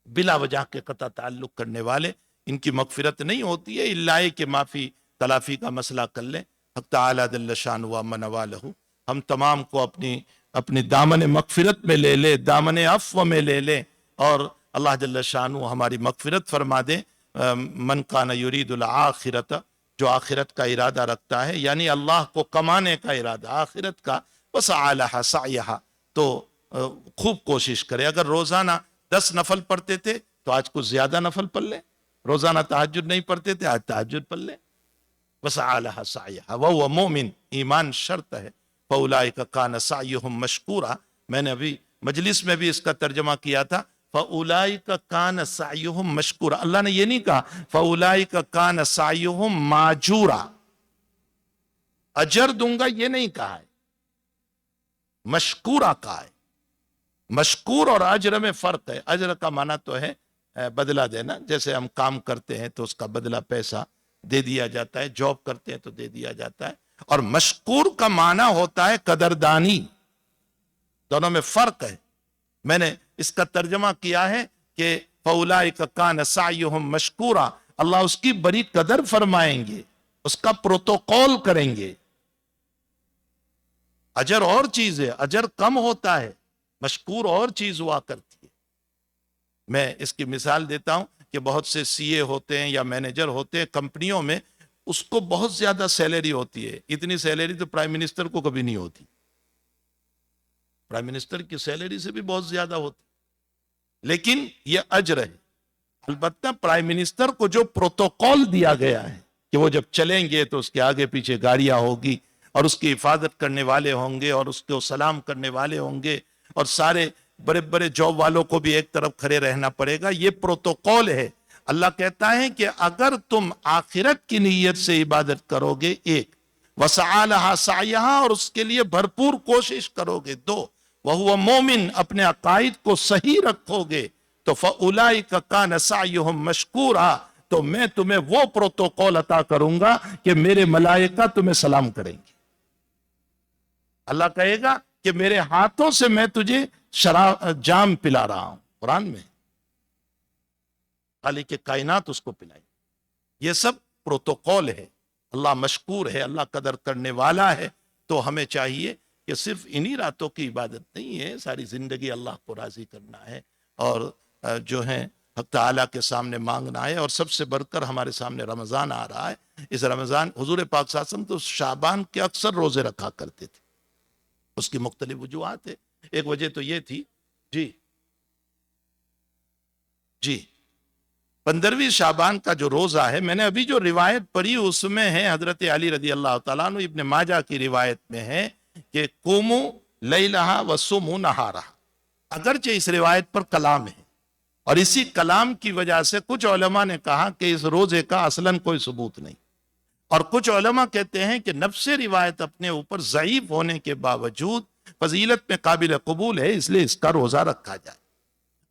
بلا وجہ کے قطع تعلق کرنے والے، ان کی مغفرت نہیں ہوتی ہے الا کہ معافی تلافی کا مسئلہ کر لیں۔ حق تعالیٰ جل شانہ و من والہ ہم تمام کو اپنی دامن مغفرت میں لے لے، دامن عفو میں لے لے، اور اللہ جل شانہ ہماری مغفرت فرما دے۔ من کان یرید الآخرۃ، جو آخرت کا ارادہ رکھتا ہے، یعنی اللہ کو کمانے کا ارادہ، آخرت کا، وسعی لہا سعیہا، تو خوب کوشش کرے۔ اگر روزانہ 10 نفل پڑھتے تھے تو آج کچھ زیادہ نفل پڑھ لیں، روزانہ تہجد نہیں پڑھتے تھے آج تہجد پڑھ لیں۔ وسعی لہا سعیہا وہو مؤمن، ایمان شرط ہے۔ فاولئک کان سعیہم مشکورا، میں نے ابھی مجلس میں بھی اس کا ترجمہ کیا تھا، فاولئک کان سعیہم مشکورا، اللہ نے یہ نہیں کہا فاولئک کان سعیہم ماجورا، اجر دوں گا یہ نہیں کہا ہے، مشکورہ کہا ہے۔ مشکور اور اجر میں فرق ہے۔ اجر کا معنی تو ہے بدلہ دینا، جیسے ہم کام کرتے ہیں تو اس کا بدلہ پیسہ دے دیا جاتا ہے، جاب کرتے ہیں تو دے دیا جاتا ہے، اور مشکور کا معنی ہوتا ہے قدردانی۔ دونوں میں فرق ہے۔ میں نے اس کا ترجمہ کیا ہے کہ فَأُولَئِكَ كَانَ سَعْيُهُمْ مَشْكُورًا، اللہ اس کی بڑی قدر فرمائیں گے، اس کا پروتوکول کریں گے۔ اجر اور چیز ہے، اجر کم ہوتا ہے، مشکور اور چیز ہوا کرتی ہے۔ میں اس کی مثال دیتا ہوں کہ بہت سے سی اے ہوتے ہیں یا مینیجر ہوتے ہیں کمپنیوں میں، اس کو بہت زیادہ سیلری ہوتی ہے، اتنی سیلری تو پرائم منسٹر کو کبھی نہیں ہوتی، پرائم منسٹر کی سیلری سے بھی بہت زیادہ ہوتی، لیکن یہ اجر ہے۔ البتہ پرائم منسٹر کو جو پروتوکول دیا گیا ہے کہ وہ جب چلیں گے تو اس کے آگے پیچھے گاڑیاں ہوگی اور اس کی حفاظت کرنے والے ہوں گے اور اس کو سلام کرنے والے ہوں گے، اور سارے بڑے بڑے جاب والوں کو بھی ایک طرف کھڑے رہنا پڑے گا، یہ پروتوکول ہے۔ اللہ کہتا ہے کہ اگر تم آخرت کی نیت سے عبادت کرو گے، ایک، وسعی لہا سعیہا، اور اس کے لیے بھرپور کوشش کرو گے، دو، وہو مومن، اپنے عقائد کو صحیح رکھو گے، تو فَأُولَئِكَ كَانَ سَعْيُهُمْ مَشْكُورًا، تو میں تمہیں وہ پروتوکول عطا کروں گا کہ میرے ملائکہ تمہیں سلام کریں گے۔ اللہ کہے گا کہ میرے ہاتھوں سے میں تجھے جام پلا رہا ہوں، قرآن میں خالق کائنات اس کو پلائے۔ یہ سب پروتوکول ہے۔ اللہ مشکور ہے، اللہ قدر کرنے والا ہے، تو ہمیں چاہیے کہ صرف انہی راتوں کی عبادت نہیں ہے، ساری زندگی اللہ کو راضی کرنا ہے اور جو ہے حق تعالیٰ کے سامنے مانگنا ہے. اور سب سے بڑھ کر ہمارے سامنے رمضان آ رہا ہے. اس رمضان حضور پاک صلی اللہ علیہ وسلم تو شعبان کے اکثر روزے رکھا کرتے تھے. اس کی مختلف وجوہات ہے. ایک وجہ تو یہ تھی جی 15ویں شعبان کا جو روزہ ہے، میں نے ابھی جو روایت پڑھی اس میں ہے حضرت علی رضی اللہ تعالیٰ عنہ، ابن ماجہ کی روایت میں ہے کہ قوموا لیلہا وصوموا نہارہا. اگرچہ اس روایت پر کلام ہے، اور اسی کلام کی وجہ سے کچھ علماء نے کہا کہ اس روزے کا اصلاً کوئی ثبوت نہیں، اور کچھ علماء کہتے ہیں کہ نفس روایت اپنے اوپر ضعیف ہونے کے باوجود فضیلت میں قابل قبول ہے، اس لیے اس کا روزہ رکھا جائے.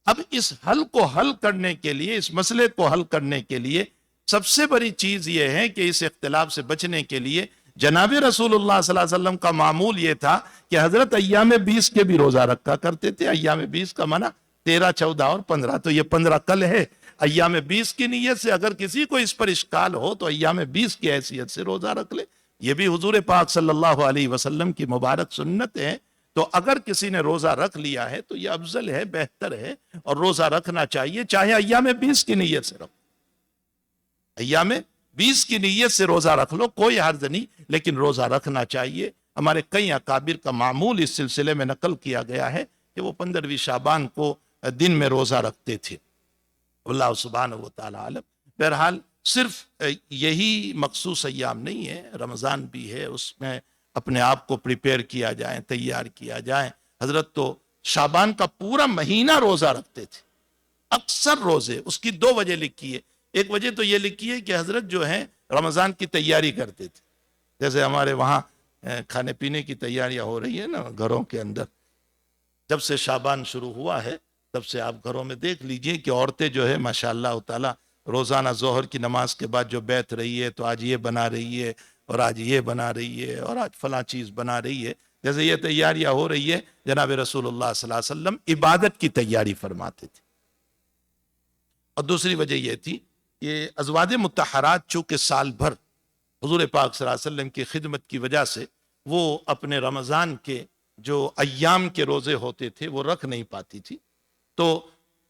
اب اس حل کو حل کرنے کے لیے، اس مسئلے کو حل کرنے کے لیے سب سے بڑی چیز یہ ہے کہ اس اختلاف سے بچنے کے لیے جناب رسول اللہ صلی اللہ علیہ وسلم کا معمول یہ تھا کہ حضرت ایام 20 کے بھی روزہ رکھا کرتے تھے. ایام 20 کا معنی 13، 14 اور 15، تو یہ 15 کل ہے. ایام 20 کی نیت سے اگر کسی کو اس پر اشکال ہو تو ایام 20 کی حیثیت سے روزہ رکھ لے. یہ بھی حضور پاک صلی اللہ علیہ وسلم کی مبارک سنت ہے. تو اگر کسی نے روزہ رکھ لیا ہے تو یہ افضل ہے، بہتر ہے، اور روزہ رکھنا چاہیے، چاہے ایام 20 کی نیت سے رکھو. ایام 20 کی نیت سے روزہ رکھ لو، کوئی حرج نہیں، لیکن روزہ رکھنا چاہیے. ہمارے کئی اکابر کا معمول اس سلسلے میں نقل کیا گیا ہے کہ وہ 15ویں شعبان کو دن میں روزہ رکھتے تھے. اللہ سبحانہ و تعالی عالم. بہرحال صرف یہی مخصوص ایام نہیں ہے، رمضان بھی ہے، اس میں اپنے آپ کو پریپیئر کیا جائے، تیار کیا جائے. حضرت تو شعبان کا پورا مہینہ روزہ رکھتے تھے، اکثر روزے. اس کی 2 وجہ لکھی ہے. ایک وجہ تو یہ لکھی ہے کہ حضرت جو ہے رمضان کی تیاری کرتے تھے. جیسے ہمارے وہاں کھانے پینے کی تیاریاں ہو رہی ہے نا گھروں کے اندر. جب سے شعبان شروع ہوا ہے تب سے آپ گھروں میں دیکھ لیجئے کہ عورتیں جو ہے ماشاءاللہ تعالی روزانہ ظہر کی نماز کے بعد جو بیٹھ رہی ہے تو آج یہ بنا رہی ہے، اور آج یہ بنا رہی ہے، اور آج فلاں چیز بنا رہی ہے. جیسے یہ تیاریاں ہو رہی ہے، جناب رسول اللہ صلی اللہ علیہ وسلم عبادت کی تیاری فرماتے تھے. اور دوسری وجہ یہ تھی کہ ازواج مطہرات چونکہ سال بھر حضور پاک صلی اللہ علیہ وسلم کی خدمت کی وجہ سے وہ اپنے رمضان کے جو ایام کے روزے ہوتے تھے وہ رکھ نہیں پاتی تھی، تو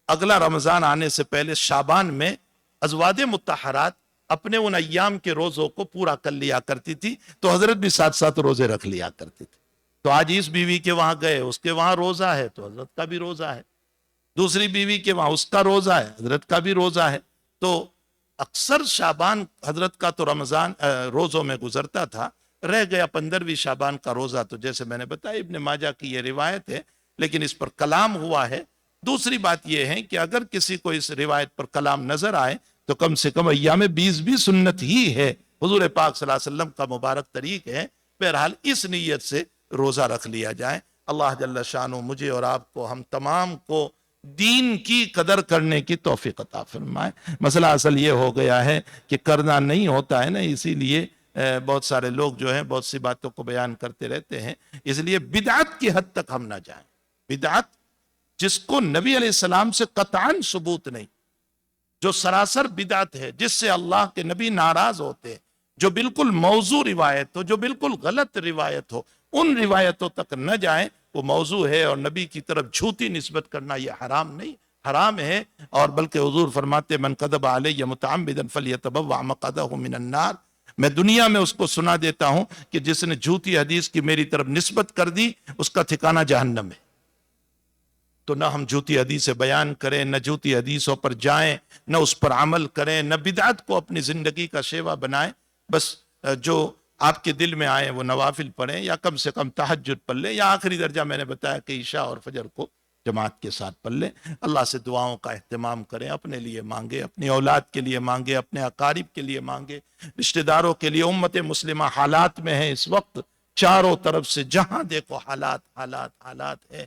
اگلا رمضان آنے سے پہلے شعبان میں ازواج مطہرات اپنے ان ایام کے روزوں کو پورا کر لیا کرتی تھی. تو حضرت بھی ساتھ ساتھ روزے رکھ لیا کرتے تھے. تو آج اس بیوی کے وہاں گئے، اس کے وہاں روزہ ہے تو حضرت کا بھی روزہ ہے. دوسری بیوی کے وہاں اس کا روزہ ہے، حضرت کا بھی روزہ ہے. تو اکثر شعبان حضرت کا تو رمضان روزوں میں گزرتا تھا. رہ گیا 15ویں شعبان کا روزہ، تو جیسے میں نے بتایا ابن ماجہ کی یہ روایت ہے، لیکن اس پر کلام ہوا ہے. دوسری بات یہ ہے کہ اگر کسی کو اس روایت پر کلام نظر آئے تو کم سے کم ایام 20 بھی سنت ہی ہے، حضور پاک صلی اللہ علیہ وسلم کا مبارک طریق ہے. بہرحال اس نیت سے روزہ رکھ لیا جائے. اللہ جل شانہ مجھے اور آپ کو، ہم تمام کو دین کی قدر کرنے کی توفیق عطا فرمائے. مسئلہ اصل یہ ہو گیا ہے کہ کرنا نہیں ہوتا ہے نا، اسی لیے بہت سارے لوگ جو ہیں بہت سی باتوں کو بیان کرتے رہتے ہیں. اس لیے بدعت کی حد تک ہم نہ جائیں. بدعت جس کو نبی علیہ السلام سے قطعاً ثبوت نہیں، جو سراسر بدعت ہے، جس سے اللہ کے نبی ناراض ہوتے ہیں، جو بالکل موضوع روایت ہو، جو بالکل غلط روایت ہو، ان روایتوں تک نہ جائیں. وہ موضوع ہے اور نبی کی طرف جھوٹی نسبت کرنا یہ حرام نہیں، حرام ہے. اور بلکہ حضور فرماتے من کذب علی متعمدا فلیتبوأ مقعدہ من النار. میں دنیا میں اس کو سنا دیتا ہوں کہ جس نے جھوٹی حدیث کی میری طرف نسبت کر دی اس کا ٹھکانہ جہنم ہے. تو نہ ہم جھوٹی حدیثیں بیان کریں، نہ جھوٹی حدیثوں پر جائیں، نہ اس پر عمل کریں، نہ بدعت کو اپنی زندگی کا شیوا بنائیں. بس جو آپ کے دل میں آئے وہ نوافل پڑھیں، یا کم سے کم تہجد پڑھ لیں، یا آخری درجہ میں نے بتایا کہ عشاء اور فجر کو جماعت کے ساتھ پڑھ لیں. اللہ سے دعاؤں کا اہتمام کریں، اپنے لیے مانگے، اپنی اولاد کے لیے مانگے، اپنے اقارب کے لیے مانگے، رشتہ داروں کے لیے. امت مسلمہ حالات میں ہے اس وقت، چاروں طرف سے جہاں دیکھو حالات حالات حالات ہے.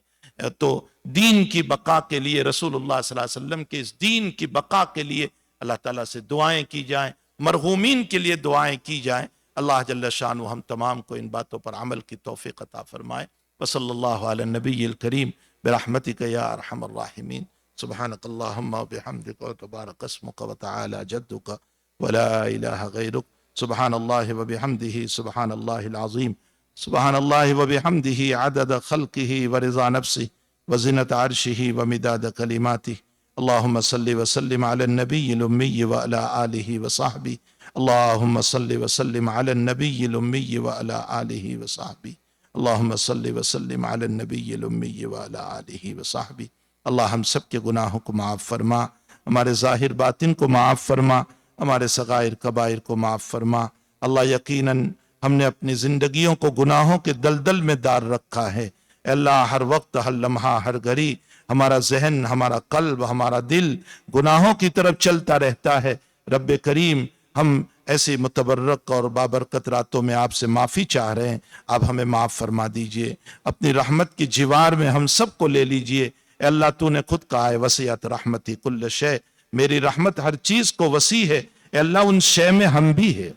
تو دین کی بقا کے لیے، رسول اللہ صلی اللہ علیہ وسلم کے اس دین کی بقا کے لیے اللہ تعالیٰ سے دعائیں کی جائیں، مرحومین کے لیے دعائیں کی جائیں. اللہ جل شانہ ہم تمام کو ان باتوں پر عمل کی توفیق عطا فرمائے. وصلی اللہ علی النبی الکریم برحمتک یا ارحم الراحمین. سبحانک اللہم وبحمدک وتبارک اسمک وتعالی جدک ولا الہ غیرک. سبحان اللہ وبحمدہ سبحان اللہ العظیم سبحان اللہ و بحمدہ عدد خلقہ ورضا نفسہ وزنت عرشہ ومداد کلماتہ اللہم صلی وسلم علی النبی الامی وعلی آلہ وصحبہ اللہم صلی وسلم علی النبی الامی وعلی آلہ وصحبہ اللہم صلی وسلم علی النبی الامی وعلی آلہ وصحبہ۔ اللہ ہم سب کے گناہوں کو معاف فرما، ہمارے ظاہر باطن کو معاف فرما، ہمارے صغائر کبائر کو معاف فرما۔ اللہ یقیناً ہم نے اپنی زندگیوں کو گناہوں کے دلدل میں دار رکھا ہے۔ اے اللہ ہر وقت، ہر لمحہ، ہر گھڑی ہمارا ذہن، ہمارا قلب، ہمارا دل گناہوں کی طرف چلتا رہتا ہے۔ رب کریم، ہم ایسی متبرک اور بابرکت راتوں میں آپ سے معافی چاہ رہے ہیں، آپ ہمیں معاف فرما دیجئے، اپنی رحمت کی جوار میں ہم سب کو لے لیجئے۔ اے اللہ تو نے خود کہا ہے وسعت رحمتی کل شے، میری رحمت ہر چیز کو وسیع ہے۔ اے اللہ ان شے میں ہم بھی ہے،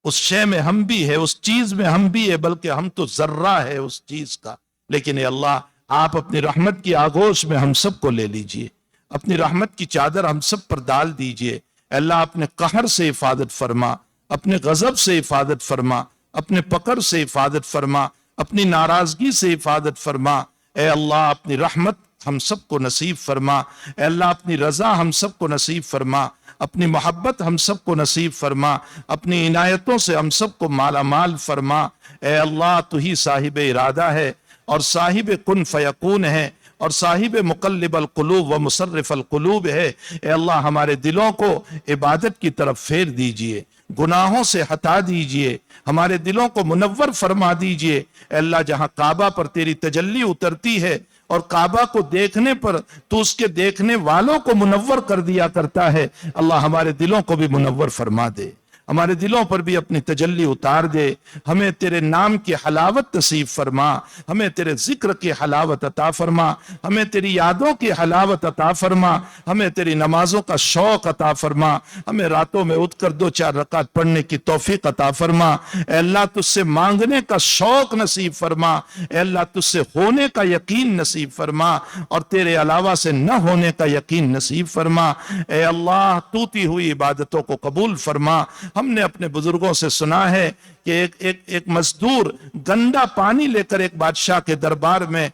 اس شے میں ہم بھی ہے، اس چیز میں ہم بھی ہے، بلکہ ہم تو ذرہ ہے اس چیز کا، لیکن اے اللہ آپ اپنی رحمت کی آغوش میں ہم سب کو لے لیجئے، اپنی رحمت کی چادر ہم سب پر ڈال دیجئے۔ اے اللہ اپنے قہر سے حفاظت فرما، اپنے غضب سے حفاظت فرما، اپنے پکڑ سے حفاظت فرما، اپنی ناراضگی سے حفاظت فرما۔ اے اللہ اپنی رحمت ہم سب کو نصیب فرما، اے اللہ اپنی رضا ہم سب کو نصیب فرما، اپنی محبت ہم سب کو نصیب فرما، اپنی عنایتوں سے ہم سب کو مالا مال فرما۔ اے اللہ تو ہی صاحب ارادہ ہے اور صاحب کن فیکون ہے اور صاحب مقلب القلوب و مصرف القلوب ہے۔ اے اللہ ہمارے دلوں کو عبادت کی طرف پھیر دیجئے، گناہوں سے ہٹا دیجئے، ہمارے دلوں کو منور فرما دیجئے۔ اے اللہ جہاں کعبہ پر تیری تجلی اترتی ہے اور کعبہ کو دیکھنے پر تو اس کے دیکھنے والوں کو منور کر دیا کرتا ہے، اللہ ہمارے دلوں کو بھی منور فرما دے، ہمارے دلوں پر بھی اپنی تجلی اتار دے، ہمیں تیرے نام کی حلاوت نصیب فرما، ہمیں تیرے ذکر کی حلاوت عطا فرما، ہمیں تیری یادوں کی حلاوت عطا فرما، ہمیں تیری نمازوں کا شوق عطا فرما، ہمیں راتوں میں اٹھ کر 2-4 رکعت پڑھنے کی توفیق عطا فرما۔ اے اللہ تجھ سے مانگنے کا شوق نصیب فرما، اے اللہ تجھ سے ہونے کا یقین نصیب فرما اور تیرے علاوہ سے نہ ہونے کا یقین نصیب فرما۔ اے اللہ ٹوٹی ہوئی عبادتوں کو قبول فرما۔ ہم نے اپنے بزرگوں سے سنا ہے کہ ایک مزدور گندا پانی لے کر ایک بادشاہ کے دربار میں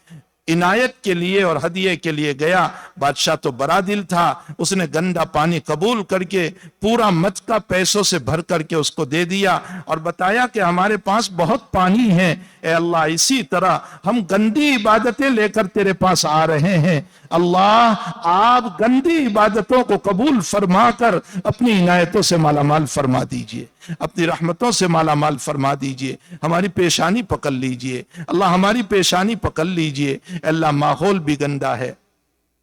عنایت کے لیے اور ہدیے کے لیے گیا۔ بادشاہ تو بڑا دل تھا، اس نے گندا پانی قبول کر کے پورا مٹکا پیسوں سے بھر کر کے اس کو دے دیا اور بتایا کہ ہمارے پاس بہت پانی ہے، اے اللہ اسی طرح ہم گندی عبادتیں لے کر تیرے پاس آ رہے ہیں، اللہ آپ گندی عبادتوں کو قبول فرما کر اپنی عنایتوں سے مالا مال فرما دیجئے، اپنی رحمتوں سے مالا مال فرما دیجئے، ہماری پیشانی پکڑ لیجئے، اللہ ہماری پیشانی پکڑ لیجئے۔ اللہ ماحول بھی گندا ہے،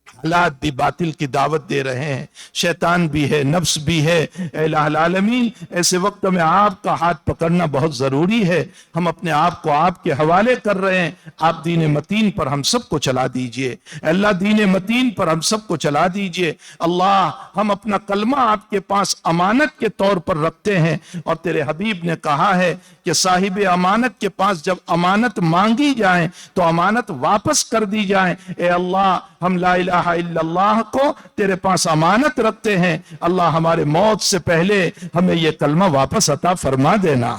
حالات بھی باطل کی دعوت دے رہے ہیں، شیطان بھی ہے، نفس بھی ہے، اے الہ العالمین ایسے وقت میں آپ کا ہاتھ پکڑنا بہت ضروری ہے۔ ہم اپنے آپ کو آپ کے حوالے کر رہے ہیں، آپ دین متین پر ہم سب کو چلا دیجئے، اے اللہ دین متین پر ہم سب کو چلا دیجئے۔ اللہ ہم اپنا کلمہ آپ کے پاس امانت کے طور پر رکھتے ہیں اور تیرے حبیب نے کہا ہے کہ صاحب امانت کے پاس جب امانت مانگی جائیں تو امانت واپس کر دی جائیں۔ اے اللہ ہم لا الہ الا اللہ کو تیرے پاس امانت رکھتے ہیں، اللہ ہمارے موت سے پہلے ہمیں یہ کلمہ واپس عطا فرما دینا،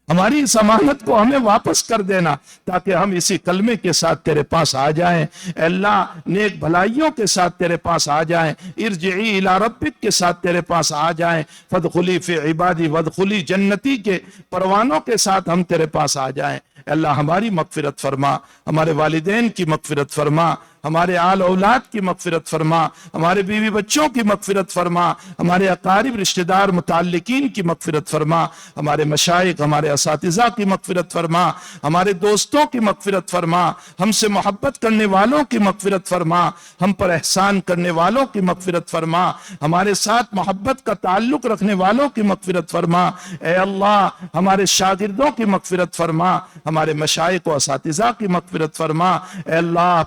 ہماری اس امانت کو ہمیں واپس کر دینا تاکہ ہم اسی کلمے کے ساتھ تیرے پاس آ جائیں۔ اے اللہ نیک بھلائیوں کے ساتھ تیرے پاس آ جائیں، ارجعی الی ربک کے ساتھ تیرے پاس آ جائیں، فادخلی فی عبادی وادخلی جنتی کے پروانوں کے ساتھ ہم تیرے پاس آ جائیں۔ اے اللہ ہماری مغفرت فرما، ہمارے والدین کی مغفرت فرما، ہمارے آل اولاد کی مغفرت فرما، ہمارے بیوی بچوں کی مغفرت فرما، ہمارے اقارب رشتہ دار متعلقین کی مغفرت فرما، ہمارے مشائخ ہمارے اساتذہ کی مغفرت فرما، ہمارے دوستوں کی مغفرت فرما، ہم سے محبت کرنے والوں کی مغفرت فرما، ہم پر احسان کرنے والوں کی مغفرت فرما، ہمارے ساتھ محبت کا تعلق رکھنے والوں کی مغفرت فرما۔ اے اللہ ہمارے شاگردوں کی مغفرت فرما، ہمارے مشائخ و اساتذہ کی مغفرت فرما۔ اے اللہ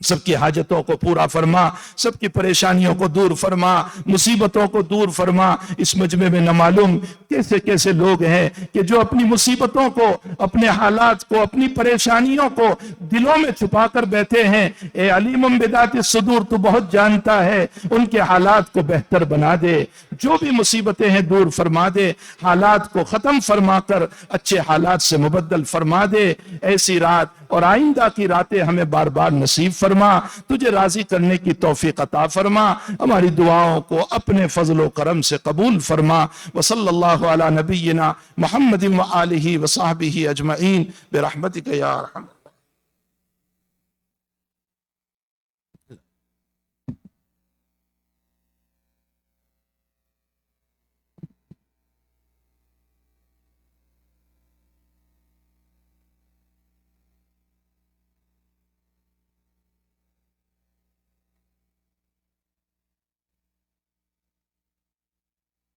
سب کی حاجتوں کو پورا فرما، سب کی پریشانیوں کو دور فرما، مصیبتوں کو دور فرما۔ اس مجمع میں نہ معلوم کیسے کیسے لوگ ہیں کہ جو اپنی مصیبتوں کو، اپنے حالات کو، اپنی پریشانیوں کو دلوں میں چھپا کر بیٹھے ہیں۔ اے علیم بذات الصدور، تو بہت جانتا ہے، ان کے حالات کو بہتر بنا دے، جو بھی مصیبتیں ہیں دور فرما دے، حالات کو ختم فرما کر اچھے حالات سے مبدل فرما دے۔ ایسی رات اور آئندہ کی راتیں ہمیں بار بار نصیب فرما، تجھے راضی کرنے کی توفیق عطا فرما، ہماری دعاؤں کو اپنے فضل و کرم سے قبول فرما۔ وصلی اللہ علی نبینا محمد وآلہ وصحبہ اجمعین برحمتک یا ارحم